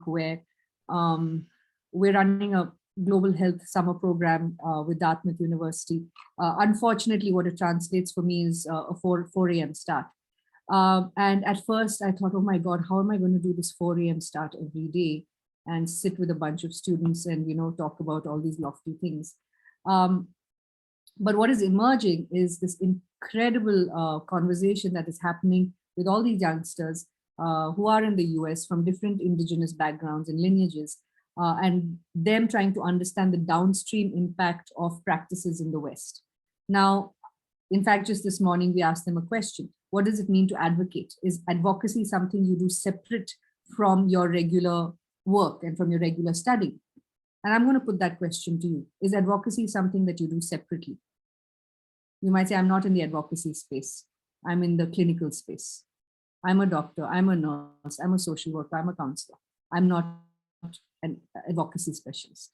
where we're running a global health summer program with Dartmouth University. Unfortunately, what it translates for me is a 4 a.m. start. And at first I thought, oh my God, how am I going to do this 4 a.m. start every day and sit with a bunch of students and, talk about all these lofty things. But what is emerging is this incredible conversation that is happening with all these youngsters who are in the US from different indigenous backgrounds and lineages, and them trying to understand the downstream impact of practices in the West. Now, in fact, just this morning, we asked them a question. What does it mean to advocate? Is advocacy something you do separate from your regular work and from your regular study? And I'm going to put that question to you. Is advocacy something that you do separately? You might say, I'm not in the advocacy space. I'm in the clinical space. I'm a doctor, I'm a nurse, I'm a social worker, I'm a counselor. I'm not an advocacy specialist.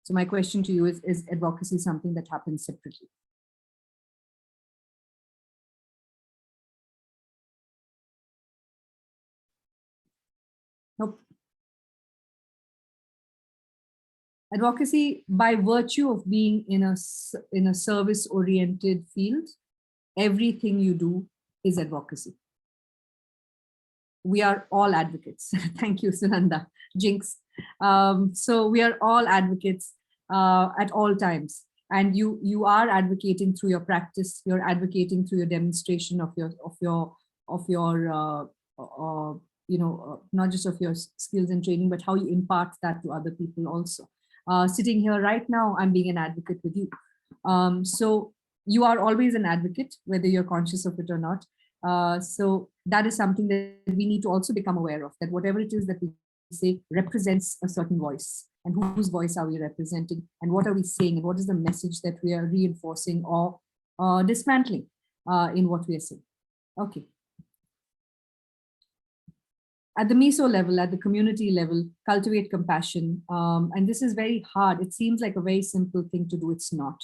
So my question to you is advocacy something that happens separately? Nope. Advocacy, by virtue of being in a service-oriented field, everything you do is advocacy. We are all advocates. Thank you, Sunanda. Jinx. So we are all advocates at all times. And you are advocating through your practice. You're advocating through your demonstration of your not just of your skills and training, but how you impart that to other people also. Sitting here right now, I'm being an advocate with you. So you are always an advocate, whether you're conscious of it or not. So that is something that we need to also become aware of, that whatever it is that we say represents a certain voice, and whose voice are we representing, and what are we saying, and what is the message that we are reinforcing or dismantling in what we are saying. Okay. At the meso level, at the community level, cultivate compassion. And this is very hard. It seems like a very simple thing to do. It's not.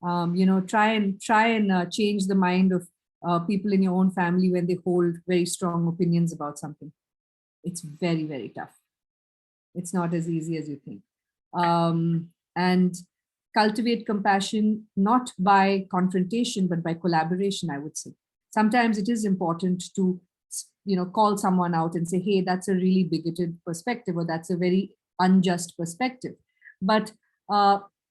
Try and change the mind of people in your own family when they hold very strong opinions about something. It's very, very tough. It's not as easy as you think. And cultivate compassion, not by confrontation, but by collaboration, I would say. Sometimes it is important to call someone out and say, hey, that's a really bigoted perspective, or that's a very unjust perspective. But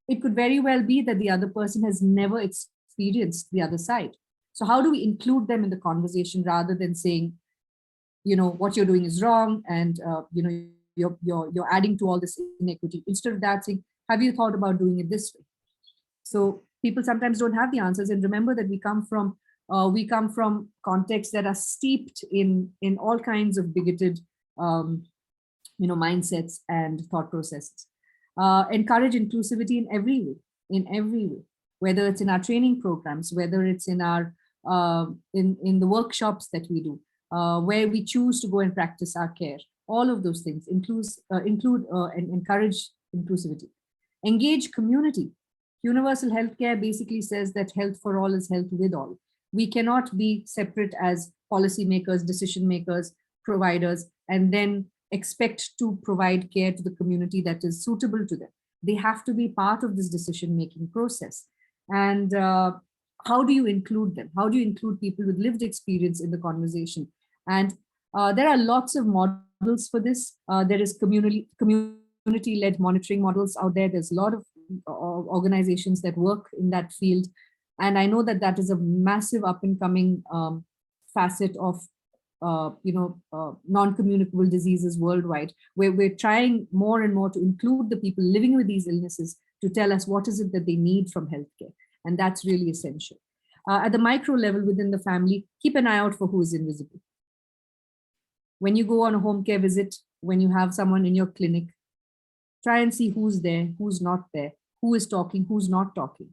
it could very well be that the other person has never experienced the other side. So how do we include them in the conversation rather than saying, what you're doing is wrong, and you're adding to all this inequity? Instead of that, saying, have you thought about doing it this way? So people sometimes don't have the answers, and remember that we come from contexts that are steeped in all kinds of bigoted mindsets and thought processes. Encourage inclusivity in every way, whether it's in our training programs, whether it's in our in the workshops that we do, where we choose to go and practice our care. All of those things include and encourage inclusivity. Engage community. Universal healthcare basically says that health for all is health with all. We cannot be separate as policymakers, decision makers, providers, and then expect to provide care to the community that is suitable to them. They have to be part of this decision-making process. And how do you include them? How do you include people with lived experience in the conversation? And there are lots of models for this. There is community-led monitoring models out there. There's a lot of organizations that work in that field. And I know that that is a massive up and coming facet of non-communicable diseases worldwide, where we're trying more and more to include the people living with these illnesses to tell us what is it that they need from healthcare. And that's really essential. At the micro level within the family, keep an eye out for who is invisible. When you go on a home care visit, when you have someone in your clinic, try and see who's there, who's not there, who is talking, who's not talking.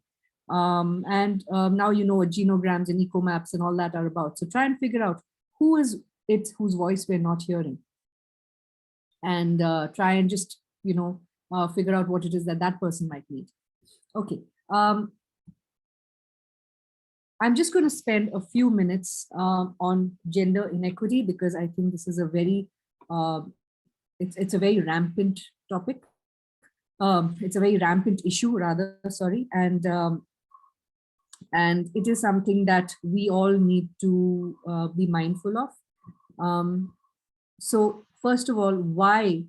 Now you know what genograms and ecomaps and all that are about. So try and figure out who is it whose voice we're not hearing, and try and just figure out what it is that that person might need. Okay, I'm just going to spend a few minutes on gender inequity, because I think this is a very it's a very rampant topic. It's a very rampant issue, rather. Sorry, and it is something that we all need to be mindful of. So first of all, why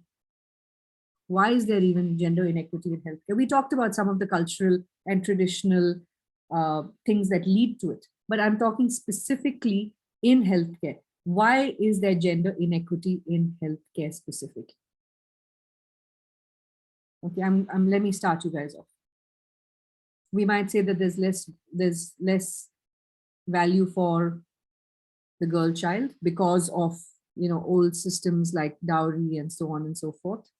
is there even gender inequity in healthcare? We talked about some of the cultural and traditional things that lead to it, but I'm talking specifically in healthcare. Why is there gender inequity in healthcare specifically? Okay, let me start you guys off. We might say that there's less value for the girl child because of old systems like dowry and so on and so forth.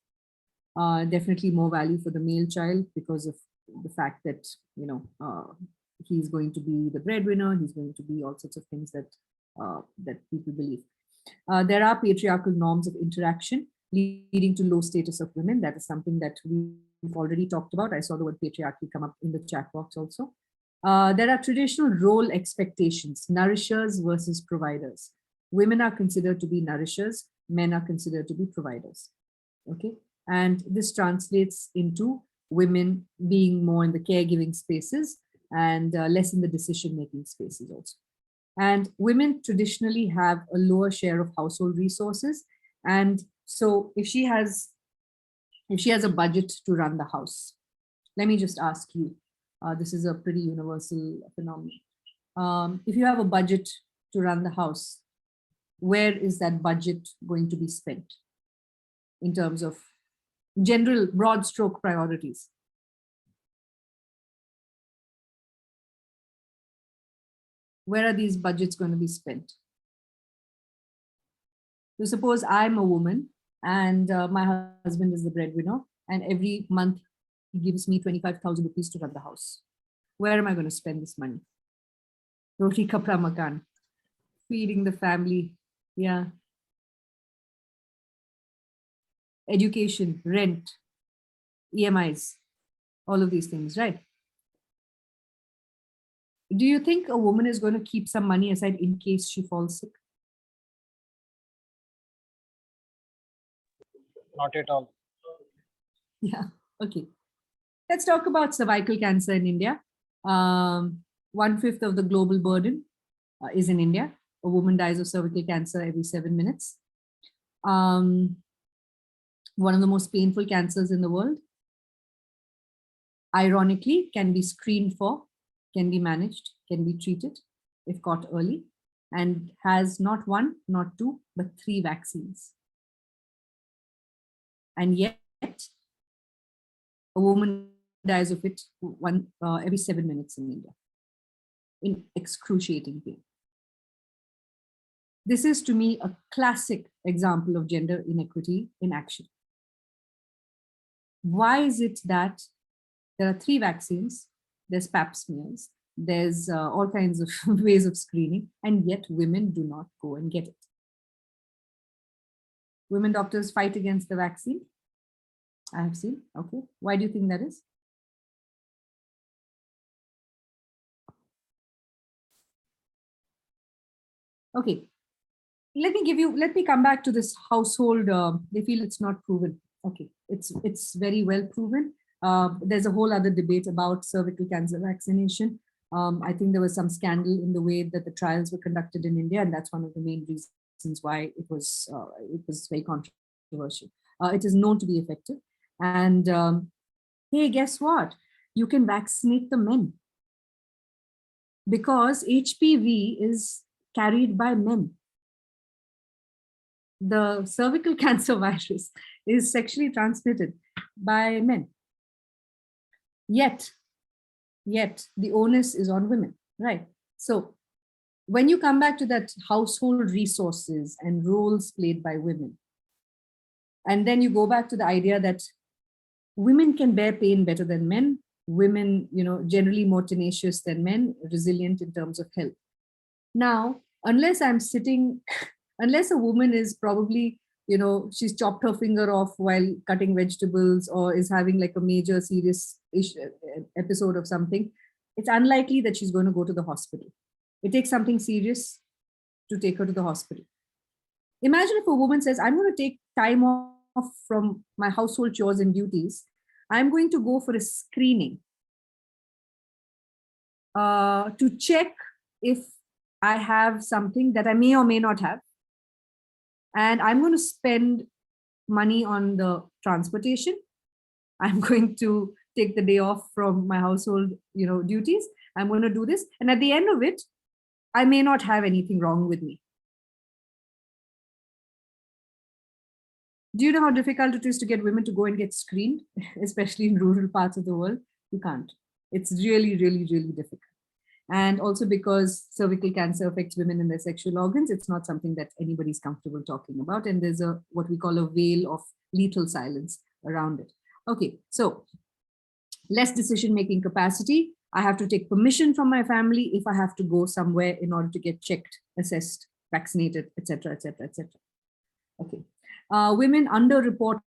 Definitely more value for the male child because of the fact that, he's going to be the breadwinner, he's going to be all sorts of things that that people believe. There are patriarchal norms of interaction leading to low status of women. That is something that we've already talked about. I saw the word patriarchy come up in the chat box also. There are traditional role expectations, nourishers versus providers. Women are considered to be nourishers, men are considered to be providers. Okay, and this translates into women being more in the caregiving spaces and less in the decision-making spaces also. And women traditionally have a lower share of household resources. And so if she has a budget to run the house, let me just ask you, this is a pretty universal phenomenon. If you have a budget to run the house, where is that budget going to be spent in terms of general broad stroke priorities? Where are these budgets going to be spent? So suppose I'm a woman and my husband is the breadwinner, and every month he gives me 25,000 rupees to run the house. Where am I going to spend this money? Roti kapra makan, feeding the family, yeah. Education, rent, EMIs, all of these things, right? Do you think a woman is going to keep some money aside in case she falls sick? Not at all. Yeah, okay. Let's talk about cervical cancer in India. 1/5 of the global burden is in India. A woman dies of cervical cancer every 7 minutes. One of the most painful cancers in the world. Ironically, can be screened for, can be managed, can be treated if caught early, and has not one, not two, but 3 vaccines. And yet, a woman dies of it every 7 minutes in India, in excruciating pain. This is, to me, a classic example of gender inequity in action. Why is it that there are 3 vaccines, there's pap smears, there's all kinds of ways of screening, and yet women do not go and get it? Women doctors fight against the vaccine. I have seen. Okay. Why do you think that is? Okay. Let me come back to this household. They feel it's not proven. Okay. It's very well proven. There's a whole other debate about cervical cancer vaccination. I think there was some scandal in the way that the trials were conducted in India, and that's one of the main reasons why it was very controversial. It is known to be effective. And hey, guess what? You can vaccinate the men because HPV is carried by men. The cervical cancer virus is sexually transmitted by men. Yet the onus is on women, right? So when you come back to that household resources and roles played by women, and then you go back to the idea that women can bear pain better than men, women, generally more tenacious than men, resilient in terms of health. Now, unless a woman is probably, she's chopped her finger off while cutting vegetables or is having like a major serious episode of something, it's unlikely that she's going to go to the hospital. It takes something serious to take her to the hospital. Imagine if a woman says, I'm going to take time off from my household chores and duties. I'm going to go for a screening to check if I have something that I may or may not have. And I'm going to spend money on the transportation. I'm going to take the day off from my household, duties. I'm going to do this. And at the end of it, I may not have anything wrong with me. Do you know how difficult it is to get women to go and get screened, especially in rural parts of the world? You can't. It's really, really, really difficult. And also because cervical cancer affects women in their sexual organs, it's not something that anybody's comfortable talking about. And there's what we call a veil of lethal silence around it. Okay, so Less decision-making capacity. I have to take permission from my family if I have to go somewhere in order to get checked, assessed, vaccinated, etc., etc., etc. Okay. Women underreport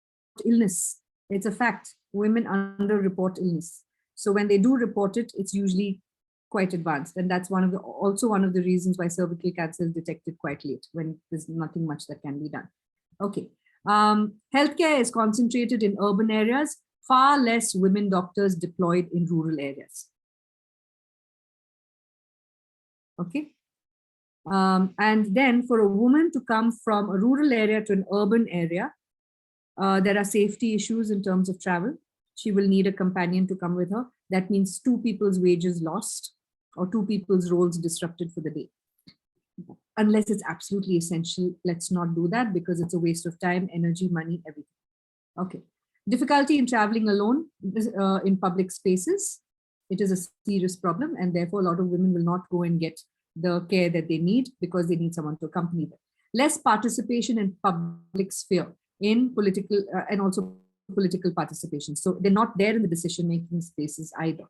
illness. It's a fact. Women underreport illness. So when they do report it, it's usually quite advanced. And that's also one of the reasons why cervical cancer is detected quite late, when there's nothing much that can be done. Okay. Healthcare is concentrated in urban areas, far less women doctors deployed in rural areas. Okay. And then for a woman to come from a rural area to an urban area, there are safety issues in terms of travel. She will need a companion to come with her. That means 2 people's wages lost or 2 people's roles disrupted for the day. Unless it's absolutely essential, let's not do that because it's a waste of time, energy, money, everything. Okay. Difficulty in traveling alone in public spaces. It is a serious problem, and therefore a lot of women will not go and get the care that they need because they need someone to accompany them. Less participation in public sphere, in political and also political participation. So they're not there in the decision-making spaces either.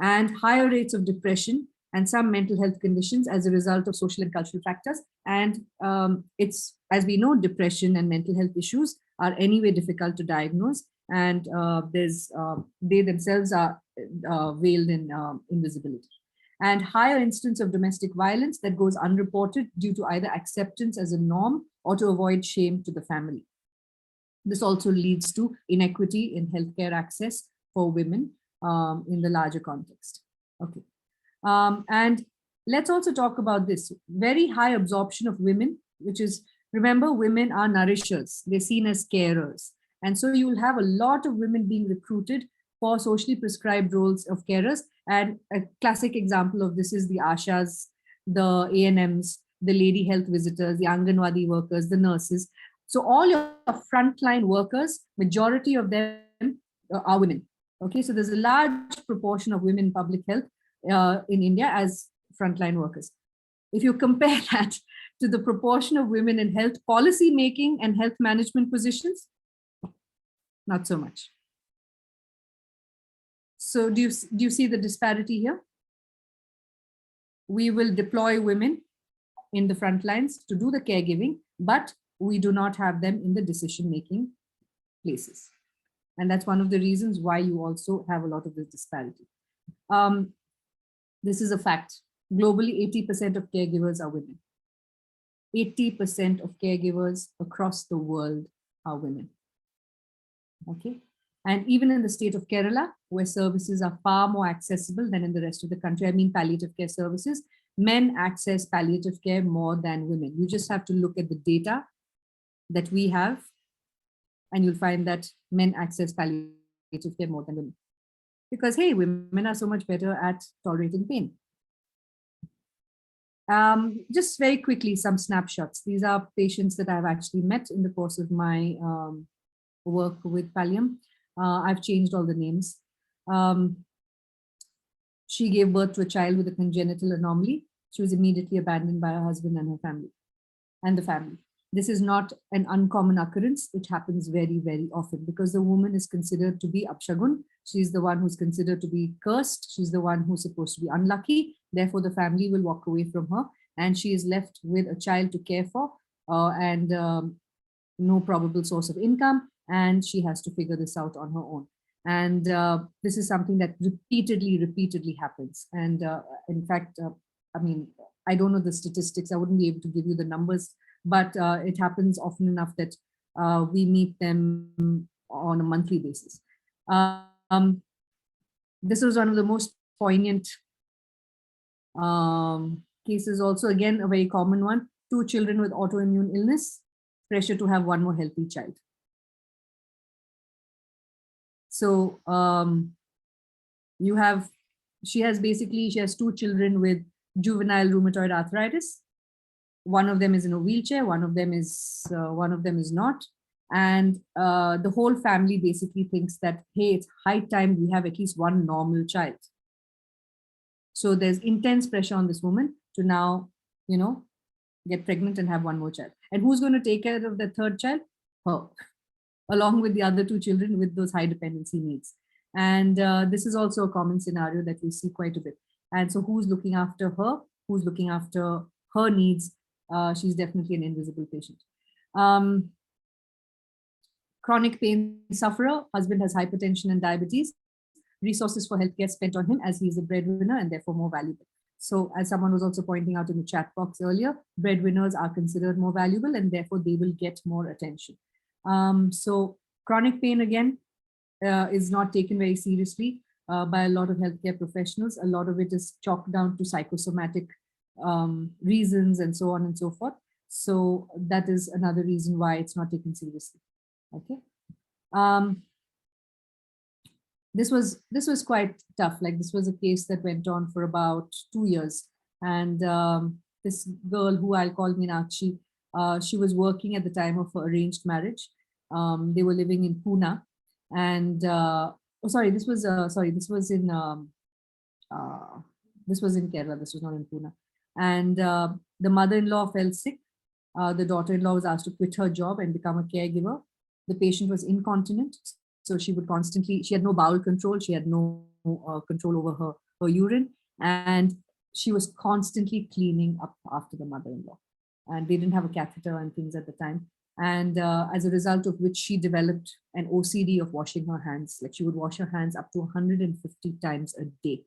And higher rates of depression and some mental health conditions as a result of social and cultural factors. And it's, as we know, depression and mental health issues are anyway difficult to diagnose, and they themselves are veiled in invisibility. And higher instance of domestic violence that goes unreported due to either acceptance as a norm or to avoid shame to the family. This also leads to inequity in healthcare access for women in the larger context. Okay. And let's also talk about this very high absorption of women, which is, remember, women are nourishers. They're seen as carers. And so you will have a lot of women being recruited for socially prescribed roles of carers. And a classic example of this is the Ashas, the ANMs, the lady health visitors, the Anganwadi workers, the nurses. So all your frontline workers, majority of them are women. Okay, so there's a large proportion of women in public health in India as frontline workers. If you compare that to the proportion of women in health policy making and health management positions, not so much. So do you see the disparity here? We will deploy women in the front lines to do the caregiving, but we do not have them in the decision-making places. And that's one of the reasons why you also have a lot of this disparity. This is a fact. Globally, 80% of caregivers are women. 80% of caregivers across the world are women. Okay. And even in the state of Kerala, where services are far more accessible than in the rest of the country, I mean palliative care services, men access palliative care more than women. You just have to look at the data that we have, and you'll find that men access palliative care more than women. Because, hey, women are so much better at tolerating pain. Just very quickly, some snapshots. These are patients that I've actually met in the course of my work with Pallium. I've changed all the names. She gave birth to a child with a congenital anomaly. She was immediately abandoned by her husband and her family, and the family. This is not an uncommon occurrence. It happens very, very often because the woman is considered to be Apshagun. She's the one who's considered to be cursed. She's the one who's supposed to be unlucky. Therefore, the family will walk away from her, and she is left with a child to care for and no probable source of income. And she has to figure this out on her own. And this is something that repeatedly happens. And in fact, I mean, I don't know the statistics. I wouldn't be able to give you the numbers, but it happens often enough that we meet them on a monthly basis. This was one of the most poignant cases also. Again, a very common one. 2 children with autoimmune illness, pressure to have one more healthy child. So she has 2 children with juvenile rheumatoid arthritis. One of them is in a wheelchair, one of them is not. And the whole family basically thinks that, hey, it's high time we have at least one normal child. So there's intense pressure on this woman to now, get pregnant and have one more child. And who's going to take care of the 3rd child? Her, along with the other 2 children with those high dependency needs. And this is also a common scenario that we see quite a bit. And so who's looking after her? Who's looking after her needs? She's definitely an invisible patient. Chronic pain sufferer, husband has hypertension and diabetes. Resources for healthcare spent on him as he is a breadwinner and therefore more valuable. So as someone was also pointing out in the chat box earlier, breadwinners are considered more valuable and therefore they will get more attention. So chronic pain again is not taken very seriously by a lot of healthcare professionals. A lot of it is chalked down to psychosomatic reasons and so on and so forth. So that is another reason why it's not taken seriously. Okay. This was quite tough. Like, this was a case that went on for about 2 years. And this girl, who I'll call Meenakshi, she was working at the time of her arranged marriage. They were living in Pune. And this was in Kerala. This was not in Pune. And the mother-in-law fell sick. The daughter-in-law was asked to quit her job and become a caregiver. The patient was incontinent. So she would constantly, she had no bowel control. She had no control over her urine. And she was constantly cleaning up after the mother-in-law. And they didn't have a catheter and things at the time. And as a result of which she developed an OCD of washing her hands. Like, she would wash her hands up to 150 times a day.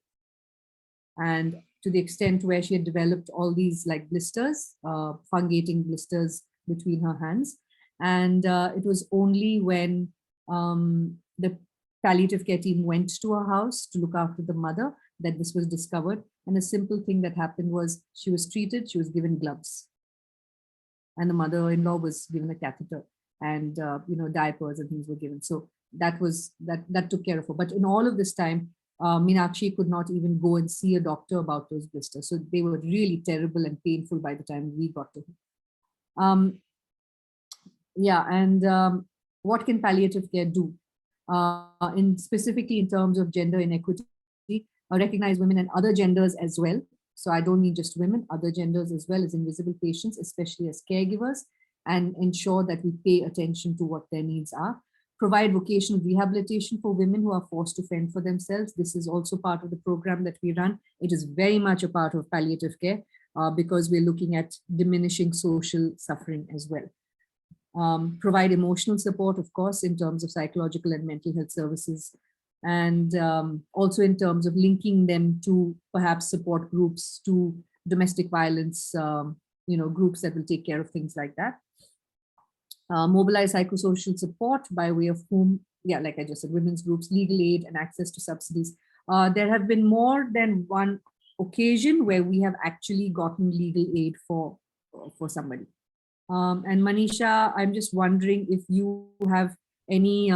And to the extent where she had developed all these like blisters, fungating blisters between her hands. And it was only when the palliative care team went to her house to look after the mother that this was discovered. And a simple thing that happened was she was treated, she was given gloves. And the mother-in-law was given a catheter, and diapers and things were given. So that took care of her. But in all of this time, Meenakshi could not even go and see a doctor about those blisters. So they were really terrible and painful by the time we got to her. What can palliative care do? Specifically in terms of gender inequity, recognize women and other genders as well. So I don't mean just women, other genders as well as invisible patients, especially as caregivers, and ensure that we pay attention to what their needs are. Provide vocational rehabilitation for women who are forced to fend for themselves. This is also part of the program that we run. It is very much a part of palliative care because we're looking at diminishing social suffering as well. Provide emotional support, of course, in terms of psychological and mental health services, and also in terms of linking them to perhaps support groups, to domestic violence, groups that will take care of things like that. Mobilize psychosocial support by way of whom, like I just said, women's groups, legal aid and access to subsidies. There have been more than one occasion where we have actually gotten legal aid for somebody. And Manisha, I'm just wondering if you have any,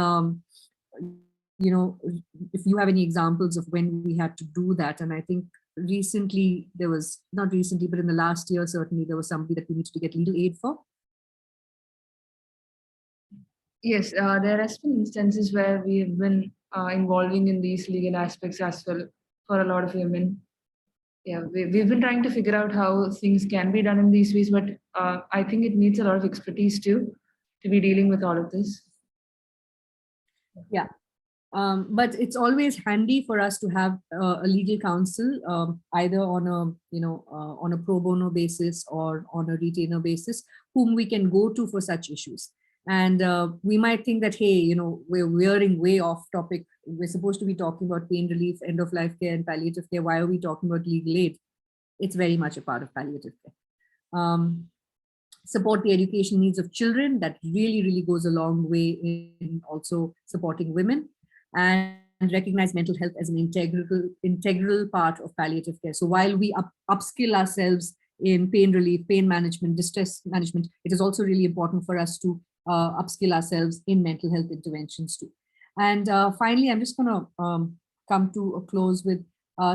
if you have any examples of when we had to do that. And I think recently there was, not recently, but in the last year, certainly there was somebody that we needed to get legal aid for. Yes, there has been instances where we have been involving in these legal aspects as well for a lot of women. Yeah, we've been trying to figure out how things can be done in these ways, but I think it needs a lot of expertise too to be dealing with all of this. Yeah, but it's always handy for us to have a legal counsel, either on a pro bono basis or on a retainer basis, whom we can go to for such issues. And we might think that, hey, we're veering way off topic. We're supposed to be talking about pain relief, end of life care, and palliative care. Why are we talking about legal aid? It's very much a part of palliative care. Support the education needs of children. That really, really goes a long way in also supporting women, and recognize mental health as an integral part of palliative care. So while we upskill ourselves in pain relief, pain management, distress management, it is also really important for us to upskill ourselves in mental health interventions too. And finally, I'm just going to come to a close with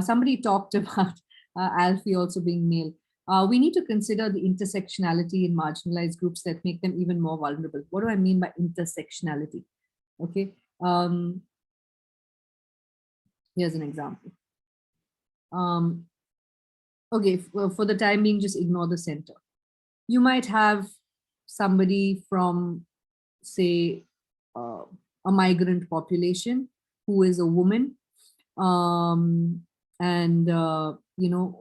somebody talked about Alfie also being male. We need to consider the intersectionality in marginalized groups that make them even more vulnerable. What do I mean by intersectionality? Okay. Here's an example. Okay, for the time being, just ignore the center. You might have somebody from, say, a migrant population who is a woman, and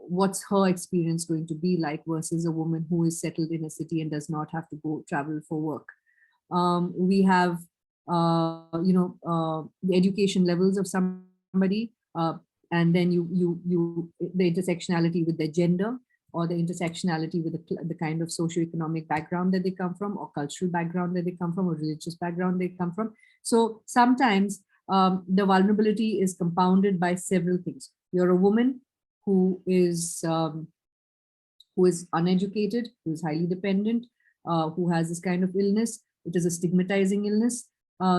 what's her experience going to be like versus a woman who is settled in a city and does not have to go travel for work. We have the education levels of somebody, and then the intersectionality with their gender, or the intersectionality with the kind of socioeconomic background that they come from, or cultural background that they come from, or religious background they come from. So sometimes the vulnerability is compounded by several things. You're a woman who is uneducated, who is highly dependent, who has this kind of illness. It is a stigmatizing illness.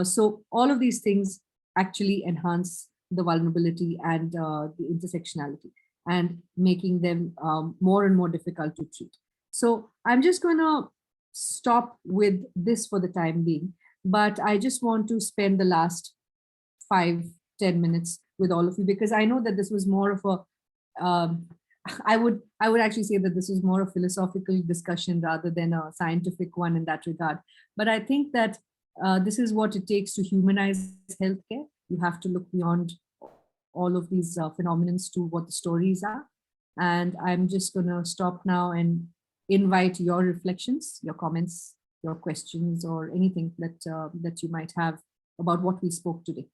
So all of these things actually enhance the vulnerability and the intersectionality, and making them more and more difficult to treat. So I'm just going to stop with this for the time being, but I just want to spend the last 5-10 minutes with all of you, because I know that this was more of a I would actually say that this is more a philosophical discussion rather than a scientific one in that regard. But I think that this is what it takes to humanize healthcare. You have to look beyond all of these phenomena to what the stories are. And I'm just going to stop now and invite your reflections, your comments, your questions, or anything that you might have about what we spoke today.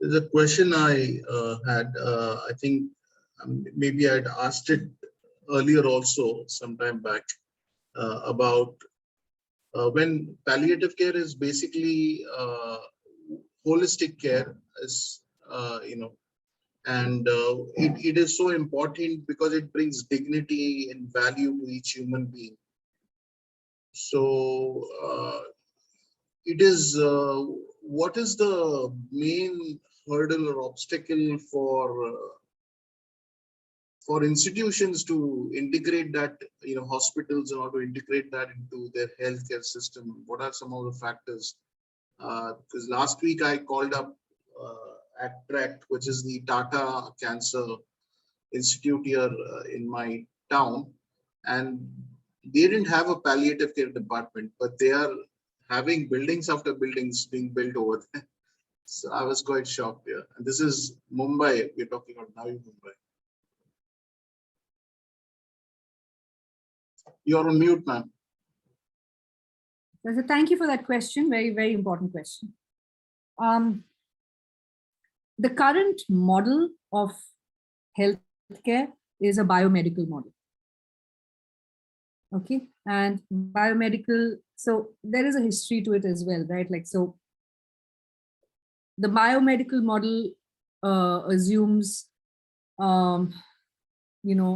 There's a question I had. I think maybe I'd asked it earlier also sometime back about when palliative care is basically holistic care, as and it is so important because it brings dignity and value to each human being. So it is what is the main hurdle or obstacle for institutions to integrate that, hospitals or to integrate that into their healthcare system? What are some of the factors? Because last week I called up ACTRACT, which is the Tata Cancer Institute here in my town, and they didn't have a palliative care department, but they are having buildings after buildings being built over there. So I was quite shocked here. And this is Mumbai. We're talking about Navi Mumbai. You're on mute, ma'am. So thank you for that question. Very, very important question. The current model of healthcare is a biomedical model. Okay, and biomedical, so there is a history to it as well, right? Like, so the biomedical model assumes,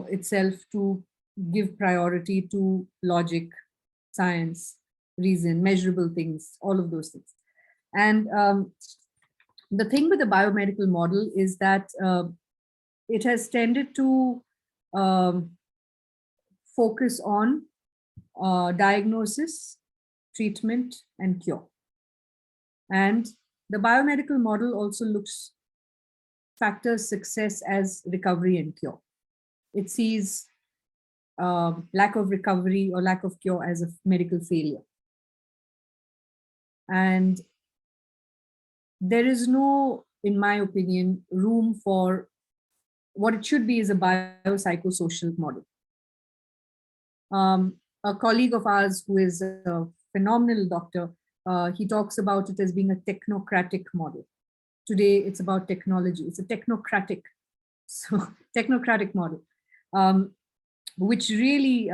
itself to give priority to logic, science, reason, measurable things, all of those things. And the thing with the biomedical model is that it has tended to focus on diagnosis, treatment, and cure. And the biomedical model also factors success as recovery and cure. It sees lack of recovery or lack of cure as a medical failure. And there is no, in my opinion, room for what it should be is a biopsychosocial model. A colleague of ours who is a phenomenal doctor, he talks about it as being a technocratic model. Today, it's about technology. It's a technocratic model, which really,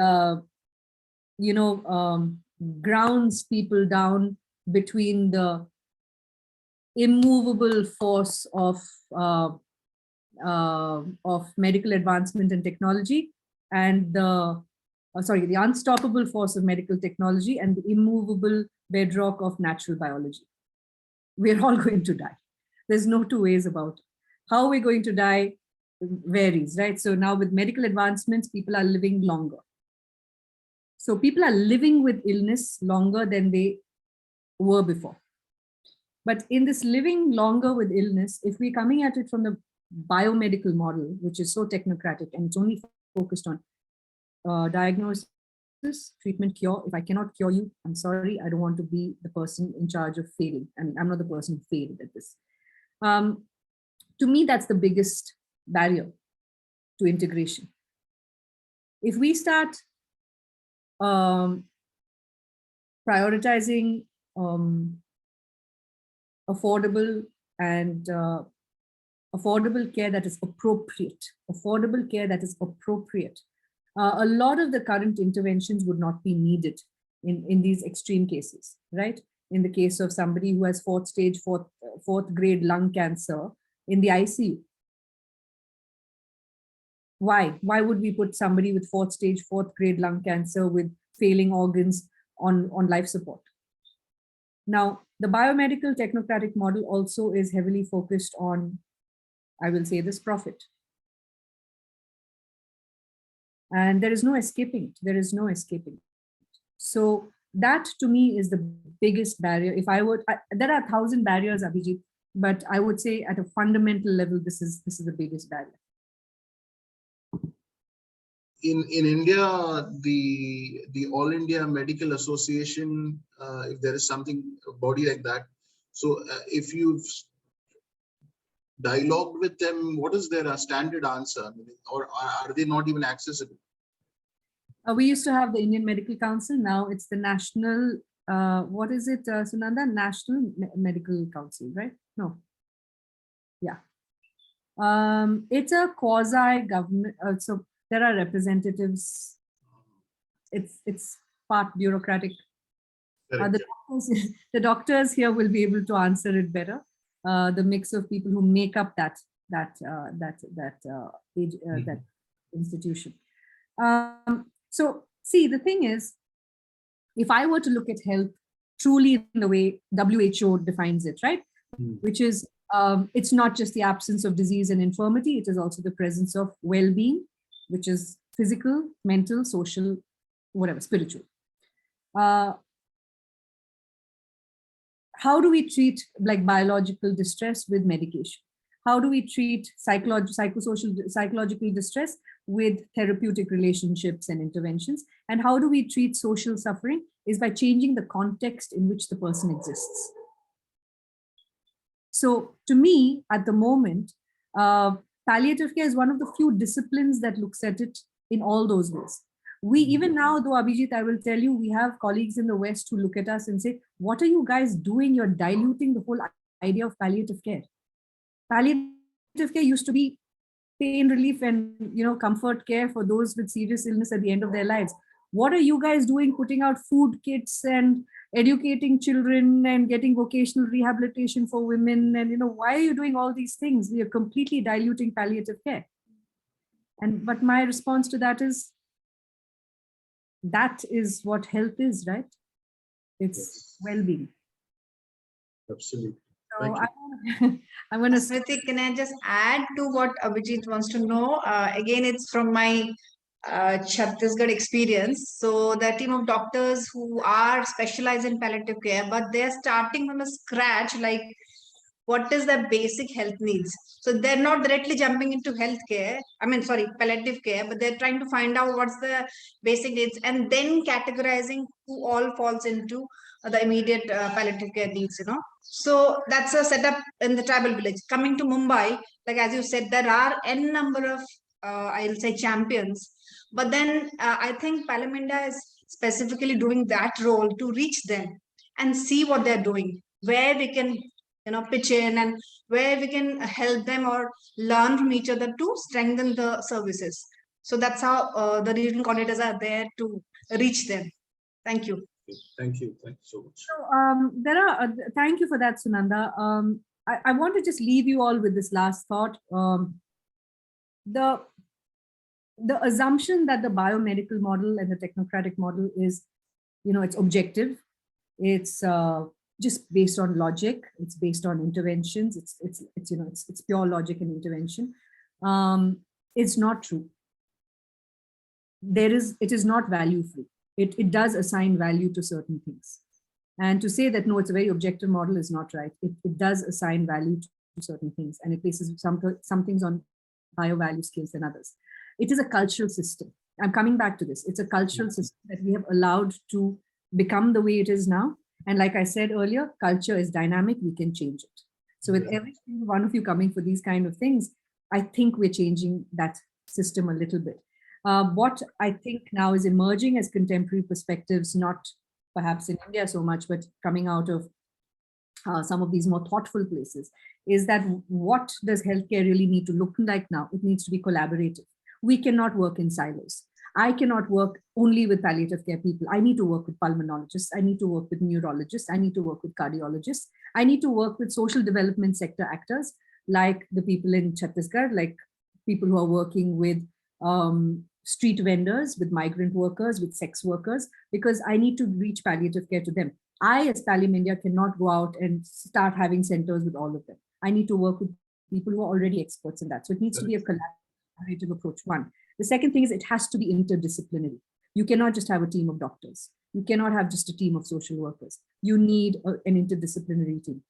grounds people down between the immovable force of medical advancement and technology, and the unstoppable force of medical technology and the immovable bedrock of natural biology. We're all going to die. There's no two ways about it. How we're going to die varies, right? So now with medical advancements, people are living longer. So people are living with illness longer than they were before. But in this living longer with illness, if we're coming at it from the biomedical model, which is so technocratic and it's only focused on diagnosis, treatment, cure. If I cannot cure you, I'm sorry, I don't want to be the person in charge of failing. And I'm not the person who failed at this. To me, that's the biggest barrier to integration. If we start prioritizing affordable and affordable care that is appropriate, a lot of the current interventions would not be needed in these extreme cases, right? In the case of somebody who has fourth grade lung cancer in the ICU. Why would we put somebody with fourth grade lung cancer with failing organs on life support? Now, the biomedical technocratic model also is heavily focused on, I will say this, profit. And there is no escaping it. So that to me is the biggest barrier. If I would, there are 1,000 barriers, Abhijit, but I would say at a fundamental level, this is the biggest barrier. In India, the All India Medical Association, if there is something, a body like that, so if you've dialogued with them, what is their standard answer? I mean, or are they not even accessible? We used to have the Indian Medical Council. Now it's the National, what is it, Sunanda? National Medical Council, right? No. Yeah. It's a quasi-government, so there are representatives. It's part bureaucratic. The doctors here will be able to answer it better. The mix of people who make up that institution. So see, the thing is, if I were to look at health truly in the way WHO defines it, right? Which is, it's not just the absence of disease and infirmity, it is also the presence of well-being, which is physical, mental, social, whatever, spiritual. How do we treat like biological distress with medication? How do we treat psychological distress with therapeutic relationships and interventions? And how do we treat social suffering is by changing the context in which the person exists. So to me, at the moment, palliative care is one of the few disciplines that looks at it in all those ways. We even now, though, Abhijit, I will tell you, we have colleagues in the West who look at us and say, what are you guys doing? You're diluting the whole idea of palliative care. Palliative care used to be pain relief and, you know, comfort care for those with serious illness at the end of their lives. What are you guys doing, putting out food kits and educating children and getting vocational rehabilitation for women? And, you know, why are you doing all these things? We are completely diluting palliative care. But my response to that is what health is, right? It's well-being. Absolutely. So I'm going to. Smriti, can I just add to what Abhijit wants to know? Again, it's from my Chhattisgarh experience. So the team of doctors who are specialized in palliative care, but they're starting from a scratch, like what is their basic health needs. So they're not directly jumping into palliative care, but they're trying to find out what's the basic needs and then categorizing who all falls into the immediate palliative care needs, you know. So that's a setup in the tribal village. Coming to Mumbai, like as you said, there are n number of, I'll say, champions. But then I think Palaminda is specifically doing that role to reach them and see what they're doing, where we can, you know, pitch in and where we can help them or learn from each other to strengthen the services. So that's how the regional coordinators are there to reach them. Thank you. Thank you so much. So thank you for that, Sunanda. I want to just leave you all with this last thought. The assumption that the biomedical model and the technocratic model is, you know, it's objective. It's just based on logic. It's based on interventions. It's pure logic and intervention. is not true. It is not value free. It does assign value to certain things. And to say that, no, it's a very objective model is not right. It does assign value to certain things, and it places some things on higher value scales than others. It is a cultural system. I'm coming back to this. It's a cultural system that we have allowed to become the way it is now. And like I said earlier, culture is dynamic. We can change it. So with every single one of you coming for these kind of things, I think we're changing that system a little bit. What I think now is emerging as contemporary perspectives, not perhaps in India so much, but coming out of some of these more thoughtful places, is that what does healthcare really need to look like now? It needs to be collaborative. We cannot work in silos. I cannot work only with palliative care people. I need to work with pulmonologists. I need to work with neurologists. I need to work with cardiologists. I need to work with social development sector actors, like the people in Chhattisgarh, like people who are working with street vendors, with migrant workers, with sex workers, because I need to reach palliative care to them. I, as Pallium India, cannot go out and start having centers with all of them. I need to work with people who are already experts in that. So it needs to be a collaborative approach, one. The second thing is it has to be interdisciplinary. You cannot just have a team of doctors. You cannot have just a team of social workers. You need an interdisciplinary team.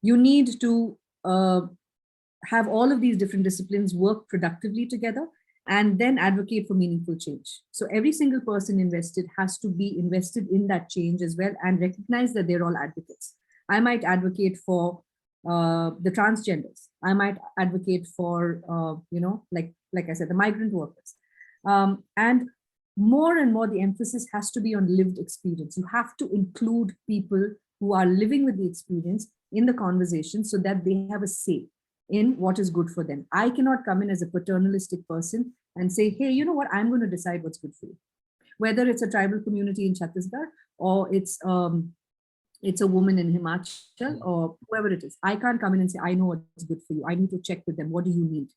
You need to have all of these different disciplines work productively together and then advocate for meaningful change. So every single person invested has to be invested in that change as well and recognize that they're all advocates. I might advocate for the transgenders. I might advocate for, like I said, the migrant workers. And more the emphasis has to be on lived experience. You have to include people who are living with the experience in the conversation so that they have a say in what is good for them. I cannot come in as a paternalistic person and say, hey, you know what, I'm going to decide what's good for you. Whether it's a tribal community in Chhattisgarh or it's a woman in Himachal or whoever it is. I can't come in and say, I know what's good for you. I need to check with them. What do you need?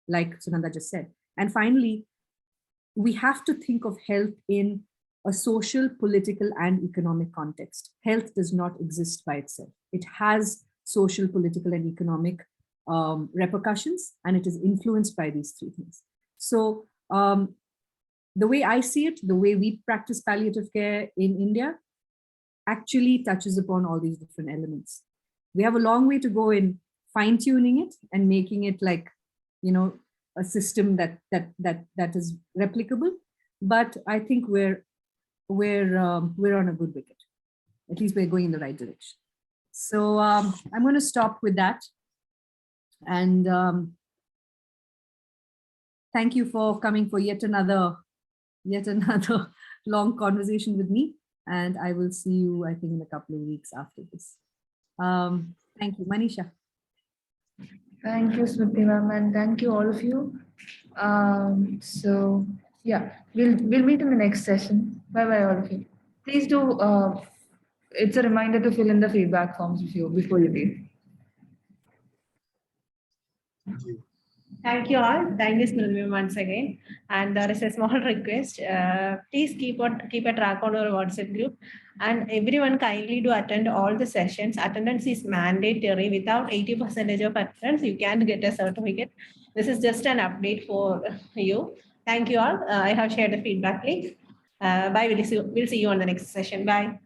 Like Sunanda just said. And finally, we have to think of health in a social, political, and economic context. Health does not exist by itself. It has social, political, and economic repercussions, and it is influenced by these three things. So the way I see it, the way we practice palliative care in India actually touches upon all these different elements. We have a long way to go in fine-tuning it and making it like, a system that is replicable. But I think we're on a good wicket. At least we're going in the right direction. So I'm going to stop with that. And thank you for coming for yet another long conversation with me. And I will see you, I think, in a couple of weeks after this. Thank you, Manisha. Thank you, Smriti ma'am, and thank you all of you. So yeah, we'll meet in the next session. Bye bye, all of you. Please do. It's a reminder to fill in the feedback forms before you leave. Thank you. Thank you all. Thank you, Smriti, once again. And there is a small request. Please keep a track on our WhatsApp group. And everyone kindly do attend all the sessions. Attendance is mandatory. Without 80% of attendance, you can't get a certificate. This is just an update for you. Thank you all. I have shared the feedback link. Bye. We'll see you on the next session. Bye.